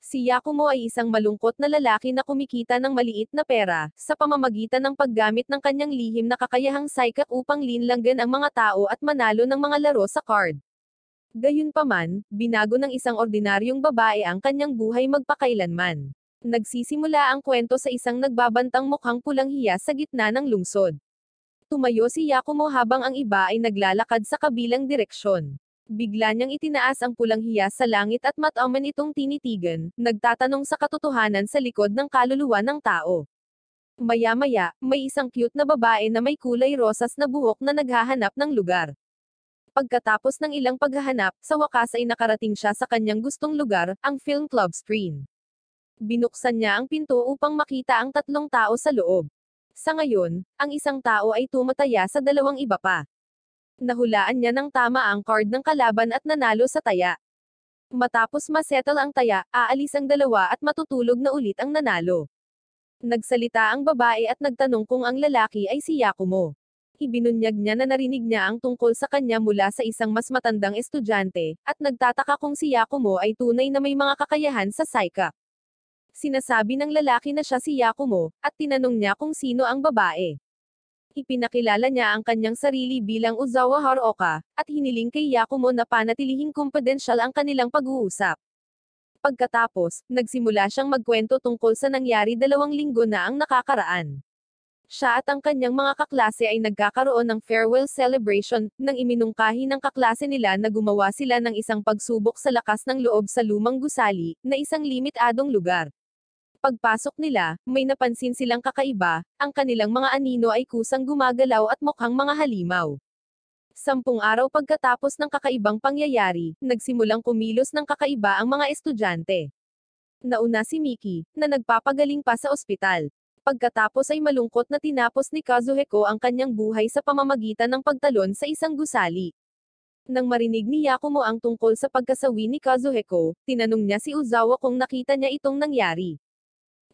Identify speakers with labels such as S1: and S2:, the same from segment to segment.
S1: Si Yakumo ay isang malungkot na lalaki na kumikita ng maliit na pera, sa pamamagitan ng paggamit ng kanyang lihim na kakayahang psychic upang linlanggan ang mga tao at manalo ng mga laro sa card. Gayunpaman, binago ng isang ordinaryong babae ang kanyang buhay magpakailanman. Nagsisimula ang kwento sa isang nagbabantang mukhang pulang hiya sa gitna ng lungsod. Tumayo si Yakumo habang ang iba ay naglalakad sa kabilang direksyon. Bigla niyang itinaas ang pulang hiya sa langit at mataman itong tinitigan, nagtatanong sa katotohanan sa likod ng kaluluwa ng tao. Maya-maya, may isang cute na babae na may kulay rosas na buhok na naghahanap ng lugar. Pagkatapos ng ilang paghahanap, sa wakas ay nakarating siya sa kanyang gustong lugar, ang film club screen. Binuksan niya ang pinto upang makita ang tatlong tao sa loob. Sa ngayon, ang isang tao ay tumataya sa dalawang iba pa. Nahulaan niya ng tama ang card ng kalaban at nanalo sa taya. Matapos masettle ang taya, aalis ang dalawa at matutulog na ulit ang nanalo. Nagsalita ang babae at nagtanong kung ang lalaki ay si Yakumo. Ibinunyag niya na narinig niya ang tungkol sa kanya mula sa isang mas matandang estudyante, at nagtataka kung si Yakumo ay tunay na may mga kakayahan sa psychic. Sinasabi ng lalaki na siya si Yakumo, at tinanong niya kung sino ang babae. Ipinakilala niya ang kanyang sarili bilang Ozawa Haruoka, at hiniling kay Yakumo na panatilihing kumpidensyal ang kanilang pag-uusap. Pagkatapos, nagsimula siyang magkwento tungkol sa nangyari 2 linggo na ang nakakaraan. Siya at ang kanyang mga kaklase ay nagkakaroon ng farewell celebration, nang iminungkahi ng kaklase nila na gumawa sila ng isang pagsubok sa lakas ng loob sa lumang gusali, na isang limitadong lugar. Pagpasok nila, may napansin silang kakaiba, ang kanilang mga anino ay kusang gumagalaw at mukhang mga halimaw. 10 araw pagkatapos ng kakaibang pangyayari, nagsimulang kumilos ng kakaiba ang mga estudyante. Nauna si Miki, na nagpapagaling pa sa ospital. Pagkatapos ay malungkot na tinapos ni Kazuhiko ang kanyang buhay sa pamamagitan ng pagtalon sa isang gusali. Nang marinig ni Yakumo ang tungkol sa pagkasawi ni Kazuhiko, tinanong niya si Ozawa kung nakita niya itong nangyari.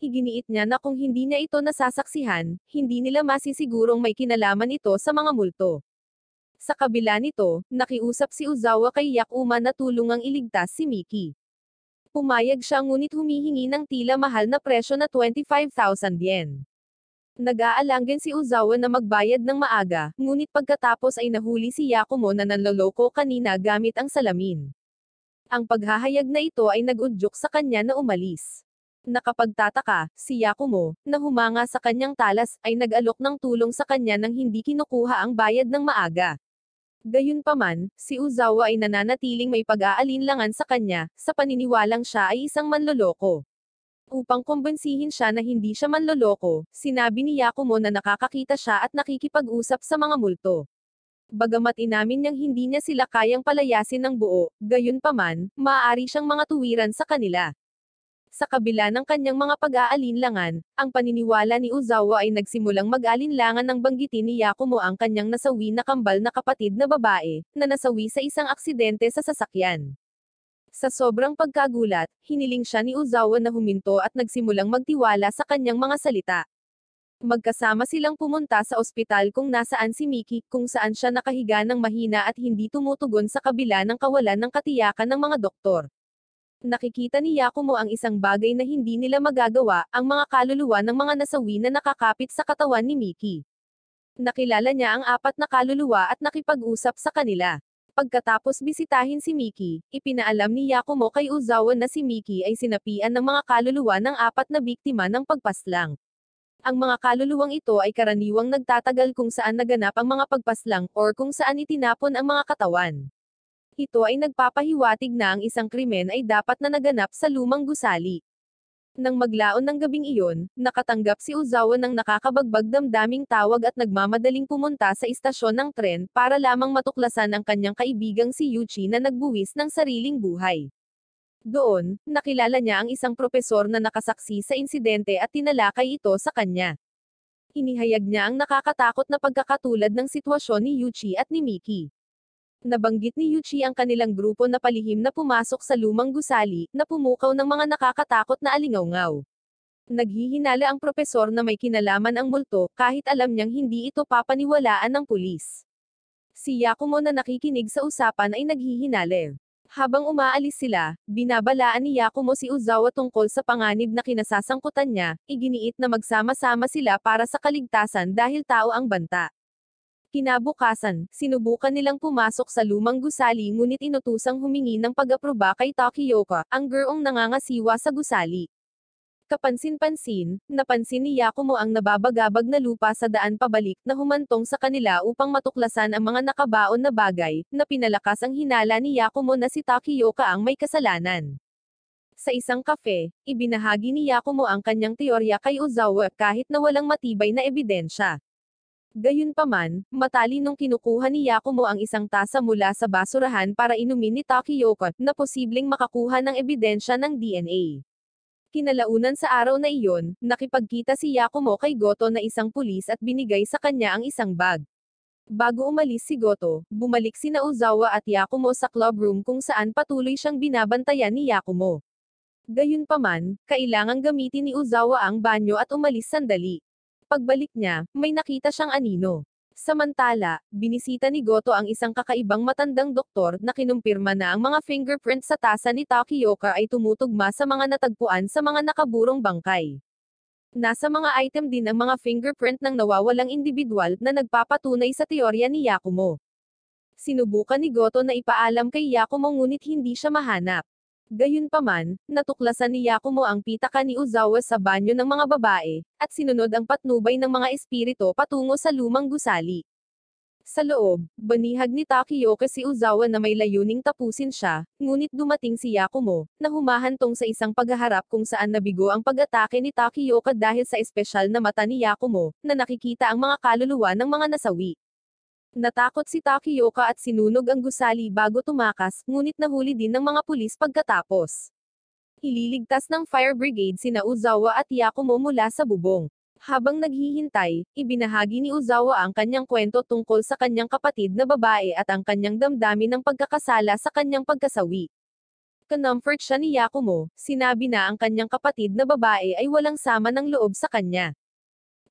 S1: Iginiit niya na kung hindi niya ito nasasaksihan, hindi nila masisigurong may kinalaman ito sa mga multo. Sa kabila nito, nakiusap si Ozawa kay Yakuma na tulungang iligtas si Miki. Pumayag siya ngunit humihingi ng tila mahal na presyo na 25,000 yen. Nag-aalangan si Ozawa na magbayad ng maaga, ngunit pagkatapos ay nahuli si Yakumo na nanloloko kanina gamit ang salamin. Ang paghahayag na ito ay nag-udyok sa kanya na umalis. Nakapagtataka, si Yakumo, na humanga sa kanyang talas, ay nag-alok ng tulong sa kanya nang hindi kinukuha ang bayad ng maaga. Gayunpaman, si Ozawa ay nananatiling may pag-aalinlangan sa kanya, sa paniniwalang siya ay isang manloloko. Upang kumbensihin siya na hindi siya manloloko, sinabi ni Yakumo na nakakakita siya at nakikipag-usap sa mga multo. Bagamat inamin niyang hindi niya sila kayang palayasin ng buo, gayunpaman, maaari siyang mga tuwiran sa kanila. Sa kabila ng kanyang mga pag-aalinlangan, ang paniniwala ni Ozawa ay nagsimulang mag-alinlangan nang banggitin ni Yakumo ang kanyang nasawi na kambal na kapatid na babae, na nasawi sa isang aksidente sa sasakyan. Sa sobrang pagkagulat, hiniling siya ni Ozawa na huminto at nagsimulang magtiwala sa kanyang mga salita. Magkasama silang pumunta sa ospital kung nasaan si Miki, kung saan siya nakahiga ng mahina at hindi tumutugon sa kabila ng kawalan ng katiyakan ng mga doktor. Nakikita ni Yakumo ang isang bagay na hindi nila magagawa, ang mga kaluluwa ng mga nasawi na nakakapit sa katawan ni Miki. Nakilala niya ang 4 na kaluluwa at nakipag-usap sa kanila. Pagkatapos bisitahin si Miki, ipinaalam ni Yakumo kay Ozawa na si Miki ay sinapian ng mga kaluluwa ng 4 na biktima ng pagpaslang. Ang mga kaluluwang ito ay karaniwang nagtatagal kung saan naganap ang mga pagpaslang, or kung saan itinapon ang mga katawan. Ito ay nagpapahiwatig na ang isang krimen ay dapat na naganap sa lumang gusali. Nang maglaon ng gabing iyon, nakatanggap si Ozawa ng nakakabagbag damdaming tawag at nagmamadaling pumunta sa istasyon ng tren para lamang matuklasan ang kanyang kaibigang si Yuchi na nagbuwis ng sariling buhay. Doon, nakilala niya ang isang propesor na nakasaksi sa insidente at tinalakay ito sa kanya. Inihayag niya ang nakakatakot na pagkakatulad ng sitwasyon ni Yuchi at ni Miki. Nabanggit ni Yuchi ang kanilang grupo na palihim na pumasok sa lumang gusali, na pumukaw ng mga nakakatakot na alingawngaw. Naghihinala ang propesor na may kinalaman ang multo, kahit alam niyang hindi ito papaniwalaan ng pulis. Si Yakumo na nakikinig sa usapan ay naghihinala. Habang umaalis sila, binabalaan ni Yakumo si Uzawa tungkol sa panganib na kinasasangkutan niya, iginiit na magsama-sama sila para sa kaligtasan dahil tao ang banta. Kinabukasan, sinubukan nilang pumasok sa lumang gusali ngunit inutusang humingi ng pag-aproba kay Takiyoka, ang gurong nangangasiwa sa gusali. Kapansin-pansin, napansin ni Yakumo ang nababagabag na lupa sa daan pabalik na humantong sa kanila upang matuklasan ang mga nakabaon na bagay, na pinalakas ang hinala ni Yakumo na si Takiyoka ang may kasalanan. Sa isang kafe, ibinahagi ni Yakumo ang kanyang teorya kay Uzawa kahit na walang matibay na ebidensya. Gayunpaman, matalinong kinukuha ni Yakumo ang isang tasa mula sa basurahan para inumin ni Takiyoka, na posibleng makakuha ng ebidensya ng DNA. Kinalaunan sa araw na iyon, nakipagkita si Yakumo kay Goto na isang pulis at binigay sa kanya ang isang bag. Bago umalis si Goto, bumalik sina Uzawa at Yakumo sa club room kung saan patuloy siyang binabantayan ni Yakumo. Gayunpaman, kailangang gamitin ni Uzawa ang banyo at umalis sandali. Pagbalik niya, may nakita siyang anino. Samantala, binisita ni Goto ang isang kakaibang matandang doktor na kinumpirma na ang mga fingerprints sa tasa ni Takiyoka ay tumutugma sa mga natagpuan sa mga nakaburong bangkay. Nasa mga item din ang mga fingerprint ng nawawalang individual na nagpapatunay sa teorya ni Yakumo. Sinubukan ni Goto na ipaalam kay Yakumo ngunit hindi siya mahanap. Gayunpaman, natuklasan ni Yakumo ang pitaka ni Uzawa sa banyo ng mga babae, at sinunod ang patnubay ng mga espirito patungo sa lumang gusali. Sa loob, banihag ni Takiyoka si Uzawa na may layuning tapusin siya, ngunit dumating si Yakumo, na humahantong sa isang paghaharap kung saan nabigo ang pag-atake ni Takiyoka dahil sa espesyal na mata ni Yakumo, na nakikita ang mga kaluluwa ng mga nasawi. Natakot si Takiyoka at sinunog ang gusali bago tumakas, ngunit nahuli din ng mga pulis pagkatapos. Ililigtas ng fire brigade sina Uzawa at Yakumo mula sa bubong. Habang naghihintay, ibinahagi ni Uzawa ang kanyang kwento tungkol sa kanyang kapatid na babae at ang kanyang damdamin ng pagkakasala sa kanyang pagkasawi. Kinumfort siya ni Yakumo, sinabi na ang kanyang kapatid na babae ay walang sama ng loob sa kanya.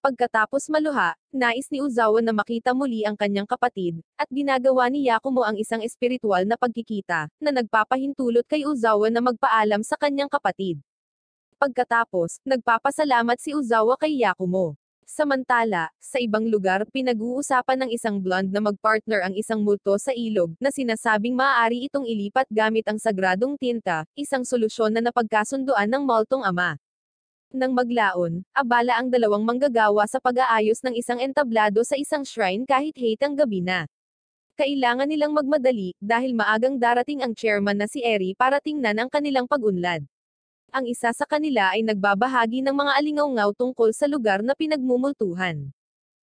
S1: Pagkatapos maluha, nais ni Uzawa na makita muli ang kanyang kapatid, at ginagawa ni Yakumo ang isang espiritual na pagkikita, na nagpapahintulot kay Uzawa na magpaalam sa kanyang kapatid. Pagkatapos, nagpapasalamat si Uzawa kay Yakumo. Samantala, sa ibang lugar, pinag-uusapan ng isang blonde na magpartner ang isang multo sa ilog, na sinasabing maaari itong ilipat gamit ang sagradong tinta, isang solusyon na napagkasunduan ng multong ama. Nang maglaon, abala ang dalawang manggagawa sa pag-aayos ng isang entablado sa isang shrine kahit hatang gabi na. Kailangan nilang magmadali, dahil maagang darating ang chairman na si Eri para tingnan ang kanilang pag-unlad. Ang isa sa kanila ay nagbabahagi ng mga alingaw-ngaw tungkol sa lugar na pinagmumultuhan.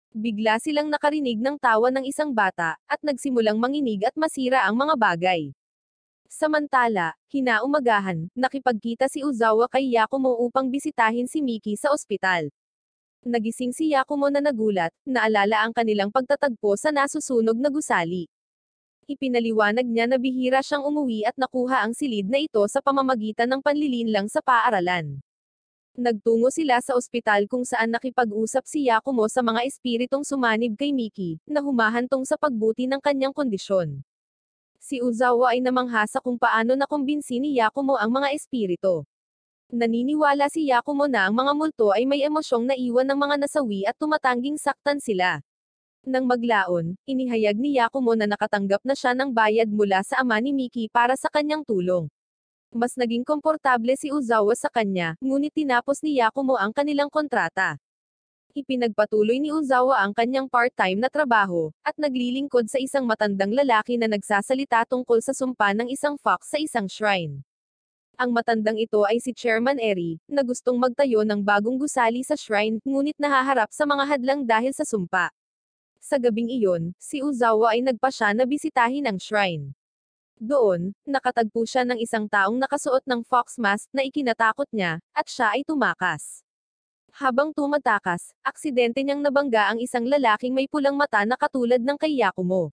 S1: Bigla silang nakarinig ng tawa ng isang bata, at nagsimulang manginig at masira ang mga bagay. Samantala, kinaumagahan, nakipagkita si Uzawa kay Yakumo upang bisitahin si Miki sa ospital. Nagising si Yakumo na nagulat, naalala ang kanilang pagtatagpo sa nasusunog na gusali. Ipinaliwanag niya na bihira siyang umuwi at nakuha ang silid na ito sa pamamagitan ng panlilinlang sa paaralan. Nagtungo sila sa ospital kung saan nakipag-usap si Yakumo sa mga espiritong sumanib kay Miki, na humahantong sa pagbuti ng kanyang kondisyon. Si Uzawa ay namangha sa kung paano nakumbinsi ni Yakumo ang mga espirito. Naniniwala si Yakumo na ang mga multo ay may emosyong naiwan ng mga nasawi at tumatangging saktan sila. Nang maglaon, inihayag ni Yakumo na nakatanggap na siya ng bayad mula sa ama ni Miki para sa kanyang tulong. Mas naging komportable si Uzawa sa kanya, ngunit tinapos ni Yakumo ang kanilang kontrata. Ipinagpatuloy ni Uzawa ang kanyang part-time na trabaho, at naglilingkod sa isang matandang lalaki na nagsasalita tungkol sa sumpa ng isang fox sa isang shrine. Ang matandang ito ay si Chairman Eri, na gustong magtayo ng bagong gusali sa shrine, ngunit nahaharap sa mga hadlang dahil sa sumpa. Sa gabing iyon, si Uzawa ay nagpasya na bisitahin ang shrine. Doon, nakatagpo siya ng isang taong nakasuot ng fox mask na ikinatakot niya, at siya ay tumakas. Habang tumatakas, aksidente niyang nabangga ang isang lalaking may pulang mata na katulad ng kay Yakumo.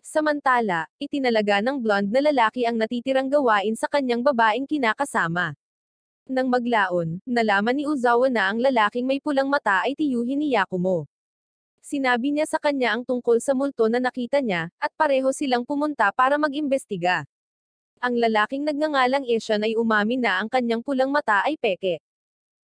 S1: Samantala, itinalaga ng blonde na lalaki ang natitirang gawain sa kanyang babaeng kinakasama. Nang maglaon, nalaman ni Uzawa na ang lalaking may pulang mata ay tiyuhin ni Yakumo. Sinabi niya sa kanya ang tungkol sa multo na nakita niya, at pareho silang pumunta para mag-imbestiga. Ang lalaking nagngangalang Ishan ay umamin na ang kanyang pulang mata ay peke.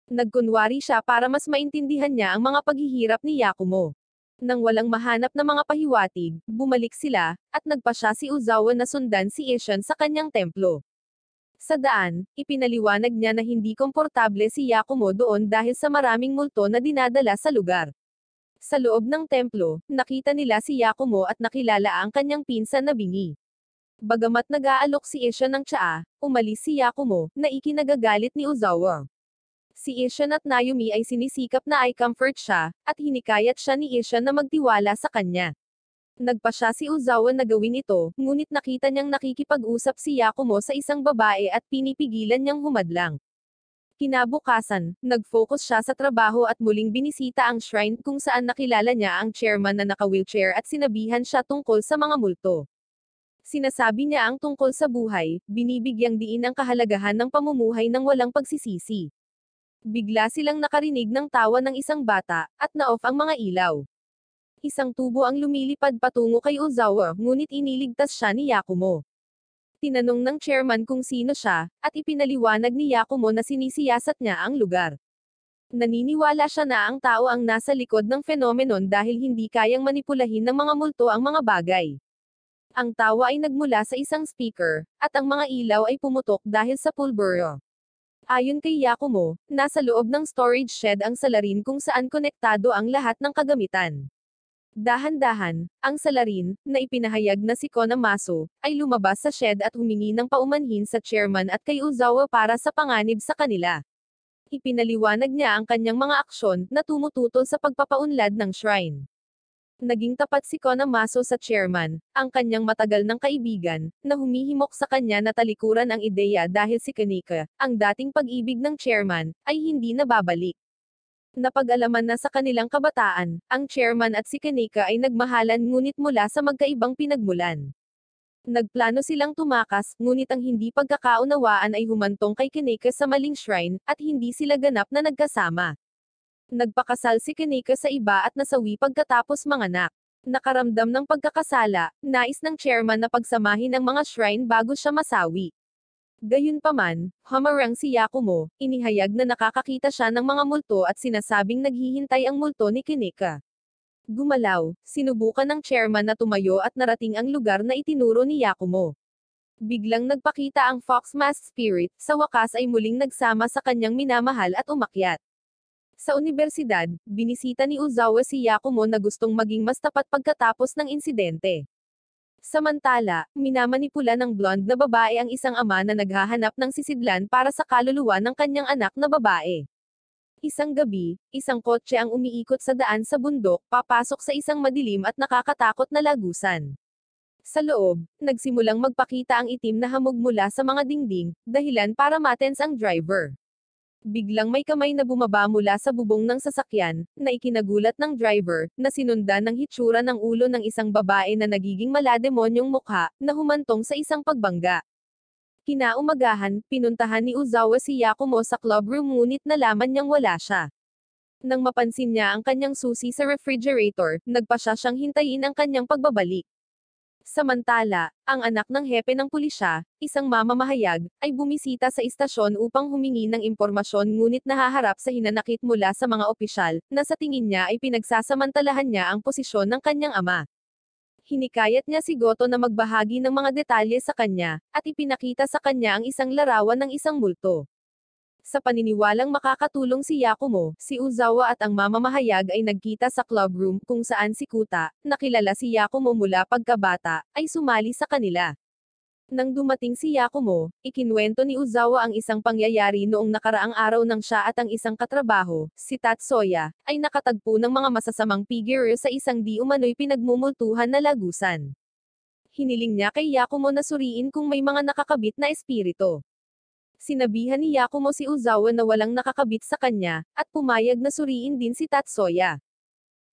S1: Nagkunwari siya para mas maintindihan niya ang mga paghihirap ni Yakumo. Nang walang mahanap na mga pahiwatig, bumalik sila, at nagpa siya si Uzawa na sundan si Ishan sa kanyang templo. Sa daan, ipinaliwanag niya na hindi komportable si Yakumo doon dahil sa maraming multo na dinadala sa lugar. Sa loob ng templo, nakita nila si Yakumo at nakilala ang kanyang pinsan na bingi. Bagamat nag-aalok si Ishan ng tsaa, umalis si Yakumo, na ikinagagalit ni Uzawa. Si Ishan at Nayumi ay sinisikap na i-comfort siya, at hinikayat siya ni Ishan na magtiwala sa kanya. Nagpa siya si Uzawa na gawin ito, ngunit nakita niyang nakikipag-usap si Yakumo sa isang babae at pinipigilan niyang humadlang. Kinabukasan, nag-focus siya sa trabaho at muling binisita ang shrine kung saan nakilala niya ang chairman na naka-wheelchair at sinabihan siya tungkol sa mga multo. Sinasabi niya ang tungkol sa buhay, binibigyang diin ang kahalagahan ng pamumuhay ng walang pagsisisi. Bigla silang nakarinig ng tawa ng isang bata, at na-off ang mga ilaw. Isang tubo ang lumilipad patungo kay Uzawa, ngunit iniligtas siya ni Yakumo. Tinanong ng chairman kung sino siya, at ipinaliwanag ni Yakumo na sinisiyasat niya ang lugar. Naniniwala siya na ang tao ang nasa likod ng phenomenon dahil hindi kayang manipulahin ng mga multo ang mga bagay. Ang tawa ay nagmula sa isang speaker, at ang mga ilaw ay pumutok dahil sa pulburo. Ayon kay Yakumo, nasa loob ng storage shed ang salarin kung saan konektado ang lahat ng kagamitan. Dahan-dahan, ang salarin, na ipinahayag na si Konamaso, ay lumabas sa shed at humingi ng paumanhin sa chairman at kay Uzawa para sa panganib sa kanila. Ipinaliwanag niya ang kanyang mga aksyon, na tumututol sa pagpapaunlad ng shrine. Naging tapat si Konamaso sa chairman, ang kanyang matagal ng kaibigan, na humihimok sa kanya na talikuran ang ideya dahil si Kanika, ang dating pag-ibig ng chairman, ay hindi na babalik. Napag-alaman na sa kanilang kabataan, ang chairman at si Kanika ay nagmahalan ngunit mula sa magkaibang pinagmulan. Nagplano silang tumakas, ngunit ang hindi pagkakaunawaan ay humantong kay Kanika sa maling shrine, at hindi sila ganap na nagkasama. Nagpakasal si Kanika sa iba at nasawi pagkatapos manganak. Nakaramdam ng pagkakasala, nais ng chairman na pagsamahin ang mga shrine bago siya masawi. Gayunpaman, humarang si Yakumo, inihayag na nakakakita siya ng mga multo at sinasabing naghihintay ang multo ni Kanika. Gumalaw, sinubukan ng chairman na tumayo at narating ang lugar na itinuro ni Yakumo. Biglang nagpakita ang Fox Mask Spirit, sa wakas ay muling nagsama sa kanyang minamahal at umakyat. Sa unibersidad, binisita ni Uzawa si Yakumo na gustong maging mas tapat pagkatapos ng insidente. Samantala, minamanipula ng blonde na babae ang isang ama na naghahanap ng sisidlan para sa kaluluwa ng kanyang anak na babae. Isang gabi, isang kotse ang umiikot sa daan sa bundok, papasok sa isang madilim at nakakatakot na lagusan. Sa loob, nagsimulang magpakita ang itim na hamog mula sa mga dingding, dahilan para matens ang driver. Biglang may kamay na bumaba mula sa bubong ng sasakyan, na ikinagulat ng driver, na sinundan ng hitsura ng ulo ng isang babae na nagiging malademonyong mukha, na humantong sa isang pagbangga. Kinaumagahan, pinuntahan ni Uzawa si Yakumo sa clubroom ngunit nalaman niyang wala siya. Nang mapansin niya ang kanyang susi sa refrigerator, nagpa siya siyang hintayin ang kanyang pagbabalik. Samantala, ang anak ng hepe ng pulisya, isang mamamahayag, ay bumisita sa istasyon upang humingi ng impormasyon ngunit nahaharap sa hinanakit mula sa mga opisyal, na sa tingin niya ay pinagsasamantalahan niya ang posisyon ng kanyang ama. Hinikayat niya si Goto na magbahagi ng mga detalye sa kanya, at ipinakita sa kanya ang isang larawan ng isang multo. Sa paniniwalang makakatulong si Yakumo, si Uzawa at ang mamamahayag ay nagkita sa clubroom kung saan si Kuta, nakilala si Yakumo mula pagkabata, ay sumali sa kanila. Nang dumating si Yakumo, ikinwento ni Uzawa ang isang pangyayari noong nakaraang araw nang siya at ang isang katrabaho, si Tatsuya, ay nakatagpo ng mga masasamang figure sa isang di umano'y pinagmumultuhan na lagusan. Hiniling niya kay Yakumo na suriin kung may mga nakakabit na espiritu. Sinabihan ni Yakumo si Uzawa na walang nakakabit sa kanya, at pumayag na suriin din si Tatsuya.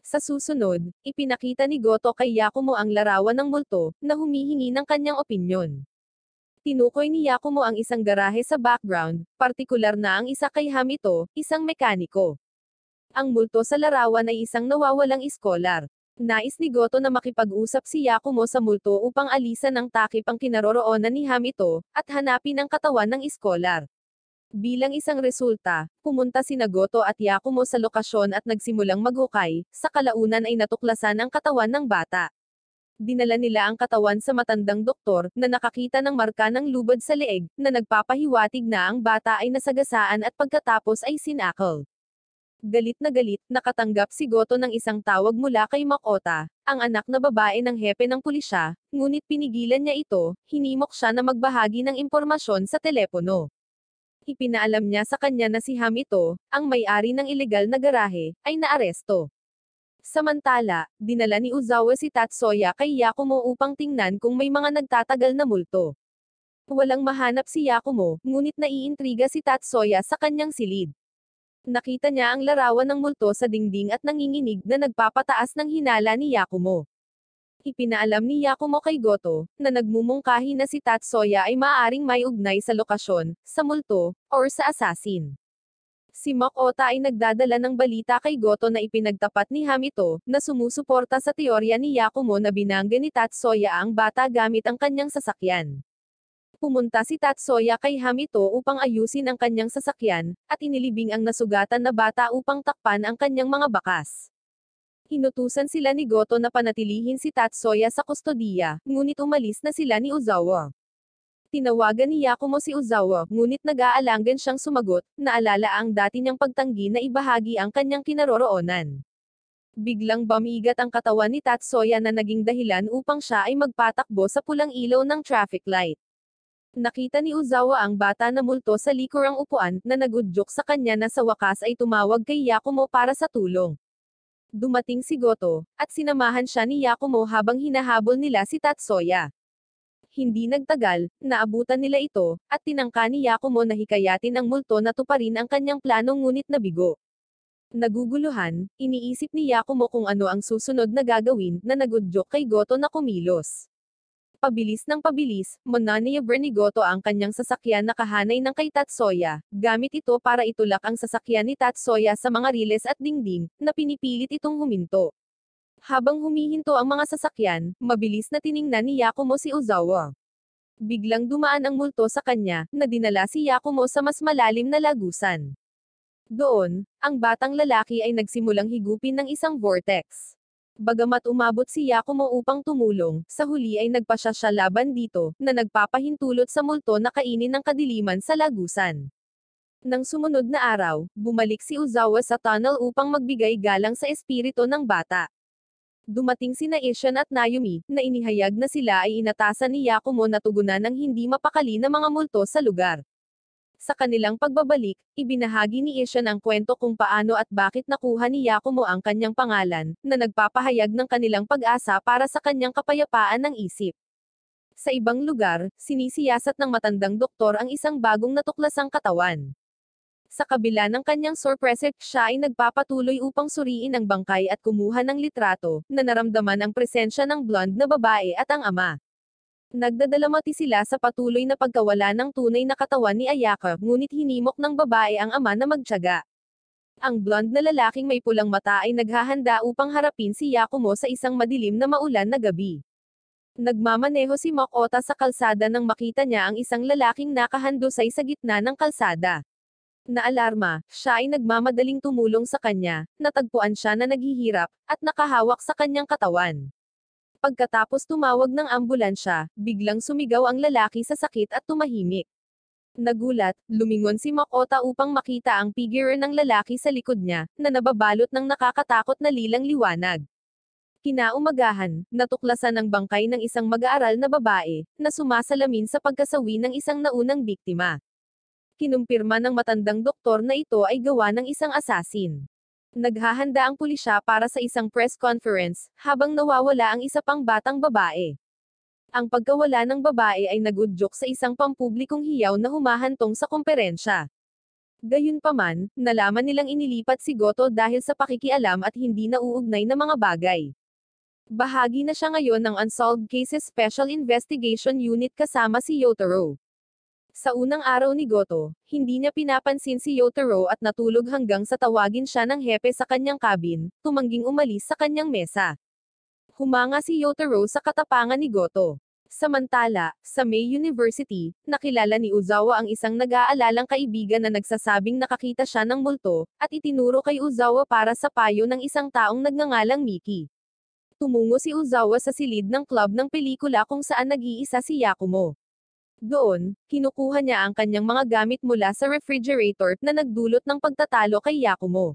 S1: Sa susunod, ipinakita ni Goto kay Yakumo ang larawan ng multo, na humihingi ng kanyang opinyon. Tinukoy ni Yakumo ang isang garahe sa background, partikular na ang isa kay Hamito, isang mekaniko. Ang multo sa larawan ay isang nawawalang iskolar. Nais ni Goto na makipag-usap si Yakumo sa multo upang alisan ng takip ang kinaroroonan ni Hamito, at hanapin ang katawan ng iskolar. Bilang isang resulta, pumunta sina Goto at Yakumo sa lokasyon at nagsimulang maghukay, sa kalaunan ay natuklasan ang katawan ng bata. Dinala nila ang katawan sa matandang doktor, na nakakita ng marka ng lubad sa leeg, na nagpapahiwatig na ang bata ay nasagasaan at pagkatapos ay sinakal. Galit na galit, nakatanggap si Goto ng isang tawag mula kay Makota, ang anak na babae ng hepe ng pulisya, ngunit pinigilan niya ito, hinimok siya na magbahagi ng impormasyon sa telepono. Ipinaalam niya sa kanya na si Hamito, ang may-ari ng ilegal na garahe, ay naaresto. Samantala, dinala ni Uzawa si Tatsuya kay Yakumo upang tingnan kung may mga nagtatagal na multo. Walang mahanap si Yakumo, ngunit naiintriga si Tatsuya sa kanyang silid. Nakita niya ang larawan ng multo sa dingding at nanginginig na nagpapataas ng hinala ni Yakumo. Ipinaalam ni Yakumo kay Goto, na nagmumungkahi na si Tatsuya ay maaaring may ugnay sa lokasyon, sa multo, or sa assassin. Si Makota ay nagdadala ng balita kay Goto na ipinagtapat ni Hamito, na sumusuporta sa teorya ni Yakumo na binangga ni Tatsuya ang bata gamit ang kanyang sasakyan. Pumunta si Tatsuya kay Hamito upang ayusin ang kanyang sasakyan, at inilibing ang nasugatan na bata upang takpan ang kanyang mga bakas. Inutusan sila ni Goto na panatilihin si Tatsuya sa kustodiya, ngunit umalis na sila ni Uzawa. Tinawagan ni Yakumo si Uzawa, ngunit nag-aalangan siyang sumagot, naalala ang dati niyang pagtanggi na ibahagi ang kanyang kinaroroonan. Biglang bumigat ang katawan ni Tatsuya na naging dahilan upang siya ay magpatakbo sa pulang ilaw ng traffic light. Nakita ni Uzawa ang bata na multo sa likurang upuan, na nagudyok sa kanya na sa wakas ay tumawag kay Yakumo para sa tulong. Dumating si Goto, at sinamahan siya ni Yakumo habang hinahabol nila si Tatsuya. Hindi nagtagal, naabutan nila ito, at tinangka ni Yakumo na hikayatin ang multo na tuparin ang kanyang plano ngunit nabigo. Naguguluhan, iniisip ni Yakumo kung ano ang susunod na gagawin, na nagudyok kay Goto na kumilos. Pabilis ng pabilis, mananiyabra ni Goto ang kanyang sasakyan na kahanay ng kay Tatsuya, gamit ito para itulak ang sasakyan ni Tatsuya sa mga riles at dingding, na pinipilit itong huminto. Habang humihinto ang mga sasakyan, mabilis na tiningnan ni Yakumo si Uzawa. Biglang dumaan ang multo sa kanya, na dinala si Yakumo sa mas malalim na lagusan. Doon, ang batang lalaki ay nagsimulang higupin ng isang vortex. Bagamat umabot si Yakumo upang tumulong, sa huli ay nagpasya siya laban dito, na nagpapahintulot sa multo na kainin ng kadiliman sa lagusan. Nang sumunod na araw, bumalik si Uzawa sa tunnel upang magbigay galang sa espiritu ng bata. Dumating sina Ishan at Nayumi, na inihayag na sila ay inatasan ni Yakumo na tugunan ng hindi mapakali na mga multo sa lugar. Sa kanilang pagbabalik, ibinahagi ni Ishan ang kwento kung paano at bakit nakuha ni Yakumo ang kanyang pangalan, na nagpapahayag ng kanilang pag-asa para sa kanyang kapayapaan ng isip. Sa ibang lugar, sinisiyasat ng matandang doktor ang isang bagong natuklasang katawan. Sa kabila ng kanyang sorpresa, siya ay nagpapatuloy upang suriin ang bangkay at kumuha ng litrato, na naramdaman ang presensya ng blonde na babae at ang ama. Nagdadalamati sila sa patuloy na pagkawala ng tunay na katawan ni Ayaka, ngunit hinimok ng babae ang ama na magtiyaga. Ang blonde na lalaking may pulang mata ay naghahanda upang harapin si Yakumo sa isang madilim na maulan na gabi. Nagmamaneho si Makota sa kalsada nang makita niya ang isang lalaking nakahandusay sa gitna ng kalsada. Naalarma, siya ay nagmamadaling tumulong sa kanya, natagpuan siya na naghihirap, at nakahawak sa kanyang katawan. Pagkatapos tumawag ng ambulansya, biglang sumigaw ang lalaki sa sakit at tumahimik. Nagulat, lumingon si Makota upang makita ang figure ng lalaki sa likod niya, na nababalot ng nakakatakot na lilang liwanag. Kinaumagahan, natuklasan ang bangkay ng isang mag-aaral na babae, na sumasalamin sa pagkasawi ng isang naunang biktima. Kinumpirma ng matandang doktor na ito ay gawa ng isang assassin. Naghahanda ang pulisya para sa isang press conference, habang nawawala ang isa pang batang babae. Ang pagkawala ng babae ay nagudyok sa isang pampublikong hiyaw na humahantong sa komperensya. Gayunpaman, nalaman nilang inilipat si Goto dahil sa pakikialam at hindi nauugnay na mga bagay. Bahagi na siya ngayon ng Unsolved Cases Special Investigation Unit kasama si Yotaro. Sa unang araw ni Goto, hindi niya pinapansin si Yotaro at natulog hanggang sa tawagin siya ng hepe sa kanyang cabin, tumangging umalis sa kanyang mesa. Humanga si Yotaro sa katapangan ni Goto. Samantala, sa May University, nakilala ni Uzawa ang isang nag-aalalang kaibigan na nagsasabing nakakita siya ng multo, at itinuro kay Uzawa para sa payo ng isang taong nagngangalang Miki. Tumungo si Uzawa sa silid ng club ng pelikula kung saan nag-iisa si Yakumo. Doon, kinukuha niya ang kanyang mga gamit mula sa refrigerator na nagdulot ng pagtatalo kay Yakumo.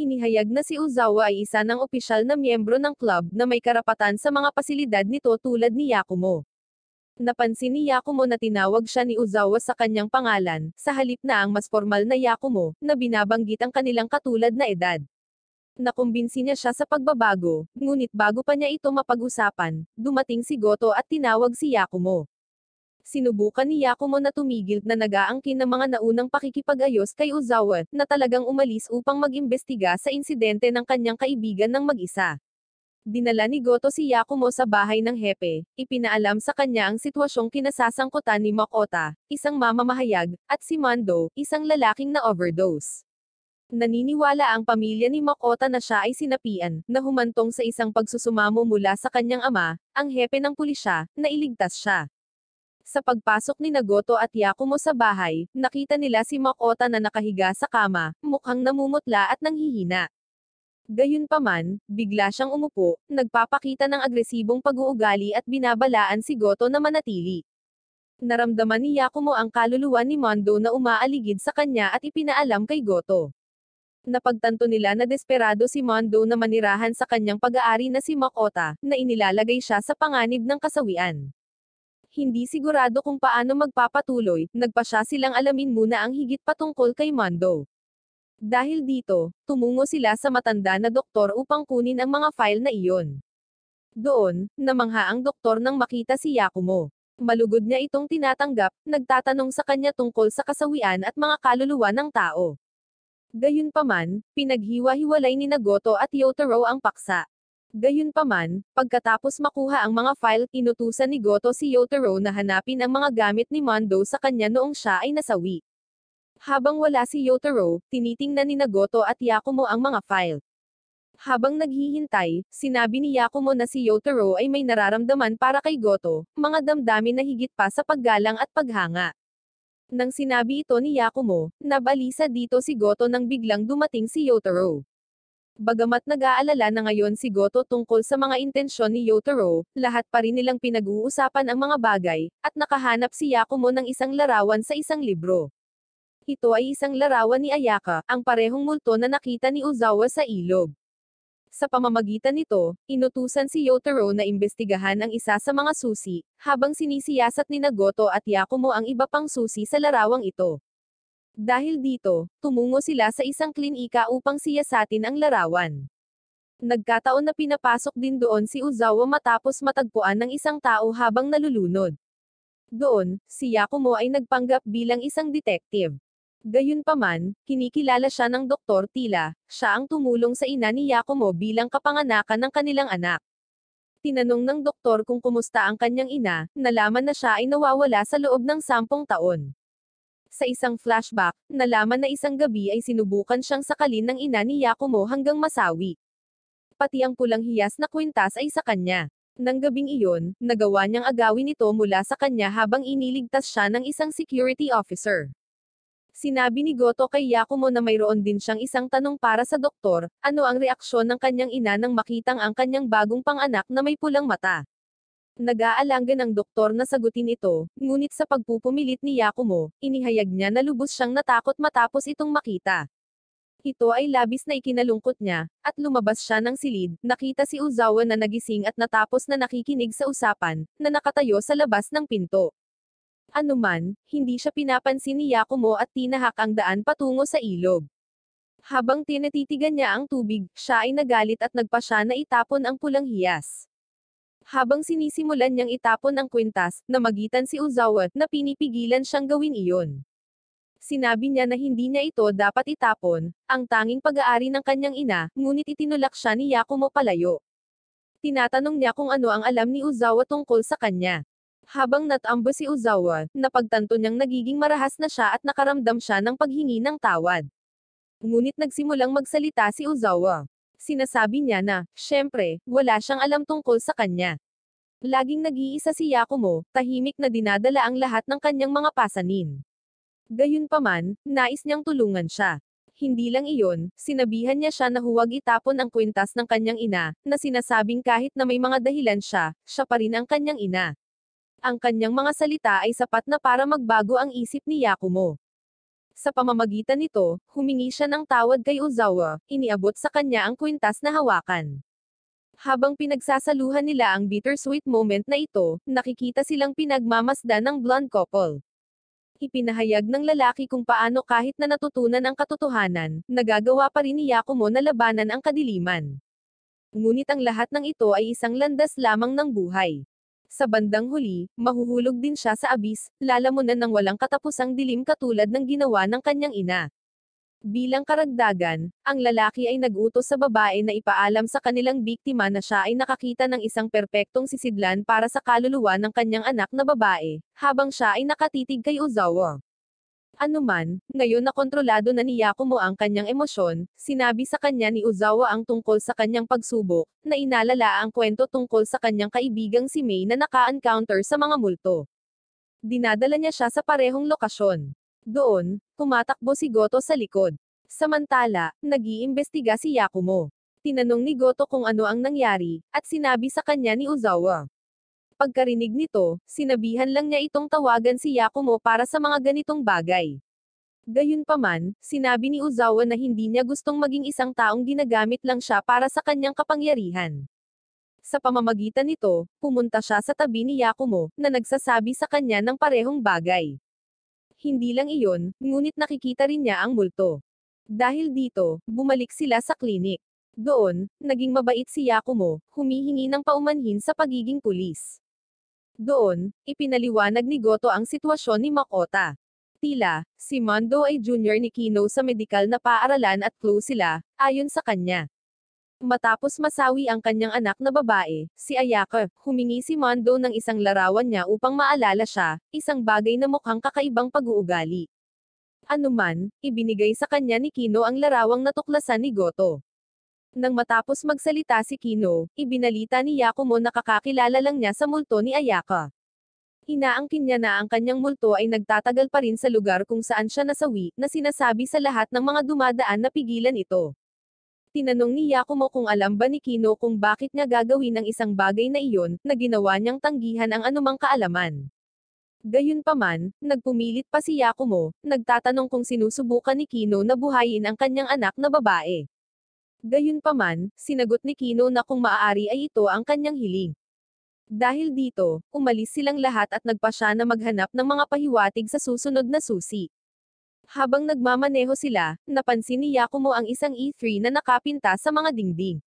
S1: Inihayag na si Uzawa ay isa ng opisyal na miyembro ng club na may karapatan sa mga pasilidad nito tulad ni Yakumo. Napansin ni Yakumo na tinawag siya ni Uzawa sa kanyang pangalan, sa halip na ang mas formal na Yakumo, na binabanggit ang kanilang katulad na edad. Nakumbinsi niya siya sa pagbabago, ngunit bago pa niya ito mapag-usapan, dumating si Goto at tinawag si Yakumo. Sinubukan ni Yakumo na tumigil na nag-aangkin ng mga naunang pakikipag-ayos kay Uzawa, na talagang umalis upang mag-imbestiga sa insidente ng kanyang kaibigan ng mag-isa. Dinala ni Goto si Yakumo sa bahay ng hepe, ipinaalam sa kanya ang sitwasyong kinasasangkutan ni Makota, isang mamamahayag, at si Mando, isang lalaking na-overdose. Naniniwala ang pamilya ni Makota na siya ay sinapian, na humantong sa isang pagsusumamo mula sa kanyang ama, ang hepe ng pulisya, na iligtas siya. Sa pagpasok ni Goto at Yakumo sa bahay, nakita nila si Makota na nakahiga sa kama, mukhang namumutla at nanghihina. Gayunpaman, bigla siyang umupo, nagpapakita ng agresibong pag-uugali at binabalaan si Goto na manatili. Naramdaman ni Yakumo ang kaluluwa ni Mondo na umaaligid sa kanya at ipinaalam kay Goto. Napagtanto nila na desperado si Mondo na manirahan sa kanyang pag-aari na si Makota, na inilalagay siya sa panganib ng kasawian. Hindi sigurado kung paano magpapatuloy, nagpasya silang alamin muna ang higit patungkol kay Mondo. Dahil dito, tumungo sila sa matanda na doktor upang kunin ang mga file na iyon. Doon, namangha ang doktor nang makita si Yakumo. Malugod niya itong tinatanggap, nagtatanong sa kanya tungkol sa kasawian at mga kaluluwa ng tao. Gayunpaman, pinaghiwa-hiwalay ni Goto at Yotaro ang paksa. Gayunpaman, pagkatapos makuha ang mga file, inutusan ni Goto si Yotaro na hanapin ang mga gamit ni Mondo sa kanya noong siya ay nasawi. Habang wala si Yotaro, tinitingnan ni Goto at Yakumo ang mga file. Habang naghihintay, sinabi ni Yakumo na si Yotaro ay may nararamdaman para kay Goto, mga damdamin na higit pa sa paggalang at paghanga. Nang sinabi ito ni Yakumo, nabalisa dito si Goto nang biglang dumating si Yotaro. Bagamat nag-aalala na ngayon si Goto tungkol sa mga intensyon ni Yotaro, lahat pa rin nilang pinag-uusapan ang mga bagay, at nakahanap si Yakumo ng isang larawan sa isang libro. Ito ay isang larawan ni Ayaka, ang parehong multo na nakita ni Uzawa sa ilog. Sa pamamagitan nito, inutusan si Yotaro na imbestigahan ang isa sa mga susi, habang sinisiyasat ni Goto at Yakumo ang iba pang susi sa larawang ito. Dahil dito, tumungo sila sa isang klinika upang siyasatin ang larawan. Nagkataon na pinapasok din doon si Uzawa matapos matagpuan ng isang tao habang nalulunod. Doon, si Yakumo ay nagpanggap bilang isang detective. Gayunpaman, kinikilala siya ng Dr. Tila, siya ang tumulong sa ina ni Yakumo bilang kapanganakan ng kanilang anak. Tinanong ng doktor kung kumusta ang kanyang ina, nalaman na siya ay nawawala sa loob ng 10 taon. Sa isang flashback, nalaman na isang gabi ay sinubukan siyang sakalin ng ina ni Yakumo hanggang masawi. Pati ang pulang hiyas na kwintas ay sa kanya. Nang gabing iyon, nagawa niyang agawin ito mula sa kanya habang iniligtas siya ng isang security officer. Sinabi ni Goto kay Yakumo na mayroon din siyang isang tanong para sa doktor, ano ang reaksyon ng kanyang ina nang makitang ang kanyang bagong panganak na may pulang mata. Nag-aalangan ang doktor na sagutin ito, ngunit sa pagpupumilit ni Yakumo, inihayag niya na lubos siyang natakot matapos itong makita. Ito ay labis na ikinalungkot niya, at lumabas siya ng silid, nakita si Uzawa na nagising at natapos na nakikinig sa usapan, na nakatayo sa labas ng pinto. Anuman, hindi siya pinapansin ni Yakumo at tinahak ang daan patungo sa ilog. Habang tinatitigan niya ang tubig, siya ay nagalit at nagpasya na itapon ang pulang hiyas. Habang sinisimulan niyang itapon ang kwintas, namagitan si Uzawa, na pinipigilan siyang gawin iyon. Sinabi niya na hindi niya ito dapat itapon, ang tanging pag-aari ng kanyang ina, ngunit itinulak siya ni Yakumo palayo. Tinatanong niya kung ano ang alam ni Uzawa tungkol sa kanya. Habang natambo si Uzawa, napagtanto niyang nagiging marahas na siya at nakaramdam siya ng paghingi ng tawad. Ngunit nagsimulang magsalita si Uzawa. Sinasabi niya na, syempre, wala siyang alam tungkol sa kanya. Laging nag-iisa si Yakumo, tahimik na dinadala ang lahat ng kanyang mga pasanin. Gayunpaman, nais niyang tulungan siya. Hindi lang iyon, sinabihan niya siya na huwag itapon ang kwintas ng kanyang ina, na sinasabing kahit na may mga dahilan siya pa rin ang kanyang ina. Ang kanyang mga salita ay sapat na para magbago ang isip ni Yakumo. Sa pamamagitan nito, humingi siya ng tawad kay Ozawa, iniabot sa kanya ang kwintas na hawakan. Habang pinagsasaluhan nila ang bittersweet moment na ito, nakikita silang pinagmamasdan ng blonde couple. Ipinahayag ng lalaki kung paano kahit na natutunan ang katotohanan, nagagawa pa rin ni Yakumo na labanan ang kadiliman. Ngunit ang lahat ng ito ay isang landas lamang ng buhay. Sa bandang huli, mahuhulog din siya sa abis, lalamunan ng walang katapusang dilim katulad ng ginawa ng kanyang ina. Bilang karagdagan, ang lalaki ay nag-utos sa babae na ipaalam sa kanilang biktima na siya ay nakakita ng isang perpektong sisidlan para sa kaluluwa ng kanyang anak na babae, habang siya ay nakatitig kay Ozawa. Anuman, ngayon na kontrolado na ni Yakumo ang kanyang emosyon, sinabi sa kanya ni Ozawa ang tungkol sa kanyang pagsubok, na inalala ang kwento tungkol sa kanyang kaibigang si Mei na naka-encounter sa mga multo. Dinadala niya siya sa parehong lokasyon. Doon, tumatakbo si Goto sa likod. Samantala, nag-iimbestiga si Yakumo. Tinanong ni Goto kung ano ang nangyari, at sinabi sa kanya ni Ozawa. Pagkarinig nito, sinabihan lang niya itong tawagan si Yakumo para sa mga ganitong bagay. Gayunpaman, sinabi ni Ozawa na hindi niya gustong maging isang taong ginagamit lang siya para sa kanyang kapangyarihan. Sa pamamagitan nito, pumunta siya sa tabi ni Yakumo, na nagsasabi sa kanya ng parehong bagay. Hindi lang iyon, ngunit nakikita rin niya ang multo. Dahil dito, bumalik sila sa klinik. Doon, naging mabait si Yakumo, humihingi ng paumanhin sa pagiging pulis. Doon, ipinaliwanag ni Goto ang sitwasyon ni Makota. Tila, si Mondo ay junior ni Kino sa medikal na paaralan at close sila, ayon sa kanya. Matapos masawi ang kanyang anak na babae, si Ayaka, humingi si Mondo ng isang larawan niya upang maalala siya, isang bagay na mukhang kakaibang pag-uugali. Anuman, ibinigay sa kanya ni Kino ang larawang natuklasan ni Goto. Nang matapos magsalita si Kino, ibinalita ni Yakumo na kakakilala lang niya sa multo ni Ayaka. Inaangkin niya na ang kanyang multo ay nagtatagal pa rin sa lugar kung saan siya nasawi, na sinasabi sa lahat ng mga dumadaan na pigilan ito. Tinanong ni Yakumo kung alam ba ni Kino kung bakit niya gagawin ang isang bagay na iyon, na ginawa niyang tanggihan ang anumang kaalaman. Gayunpaman, nagpumilit pa si Yakumo, nagtatanong kung sinusubukan ni Kino na buhayin ang kanyang anak na babae. Gayunpaman, sinagot ni Kino na kung maaari ay ito ang kanyang hiling. Dahil dito, umalis silang lahat at nagpa siya na maghanap ng mga pahiwatig sa susunod na susi. Habang nagmamaneho sila, napansin ni Yakumo ang isang E3 na nakapinta sa mga dingding.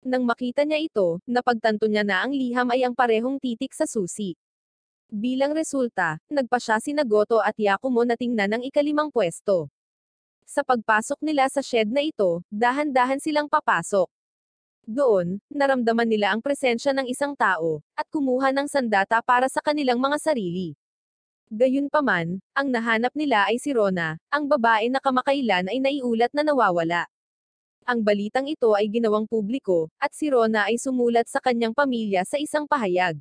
S1: Nang makita niya ito, napagtanto niya na ang liham ay ang parehong titik sa susi. Bilang resulta, nagpa siya sina Goto at Yakumo na tingnan ang ikalimang pwesto. Sa pagpasok nila sa shed na ito, dahan-dahan silang papasok. Doon, naramdaman nila ang presensya ng isang tao, at kumuha ng sandata para sa kanilang mga sarili. Gayunpaman, ang nahanap nila ay si Rona, ang babae na kamakailan ay naiulat na nawawala. Ang balitang ito ay ginawang publiko, at si Rona ay sumulat sa kanyang pamilya sa isang pahayag.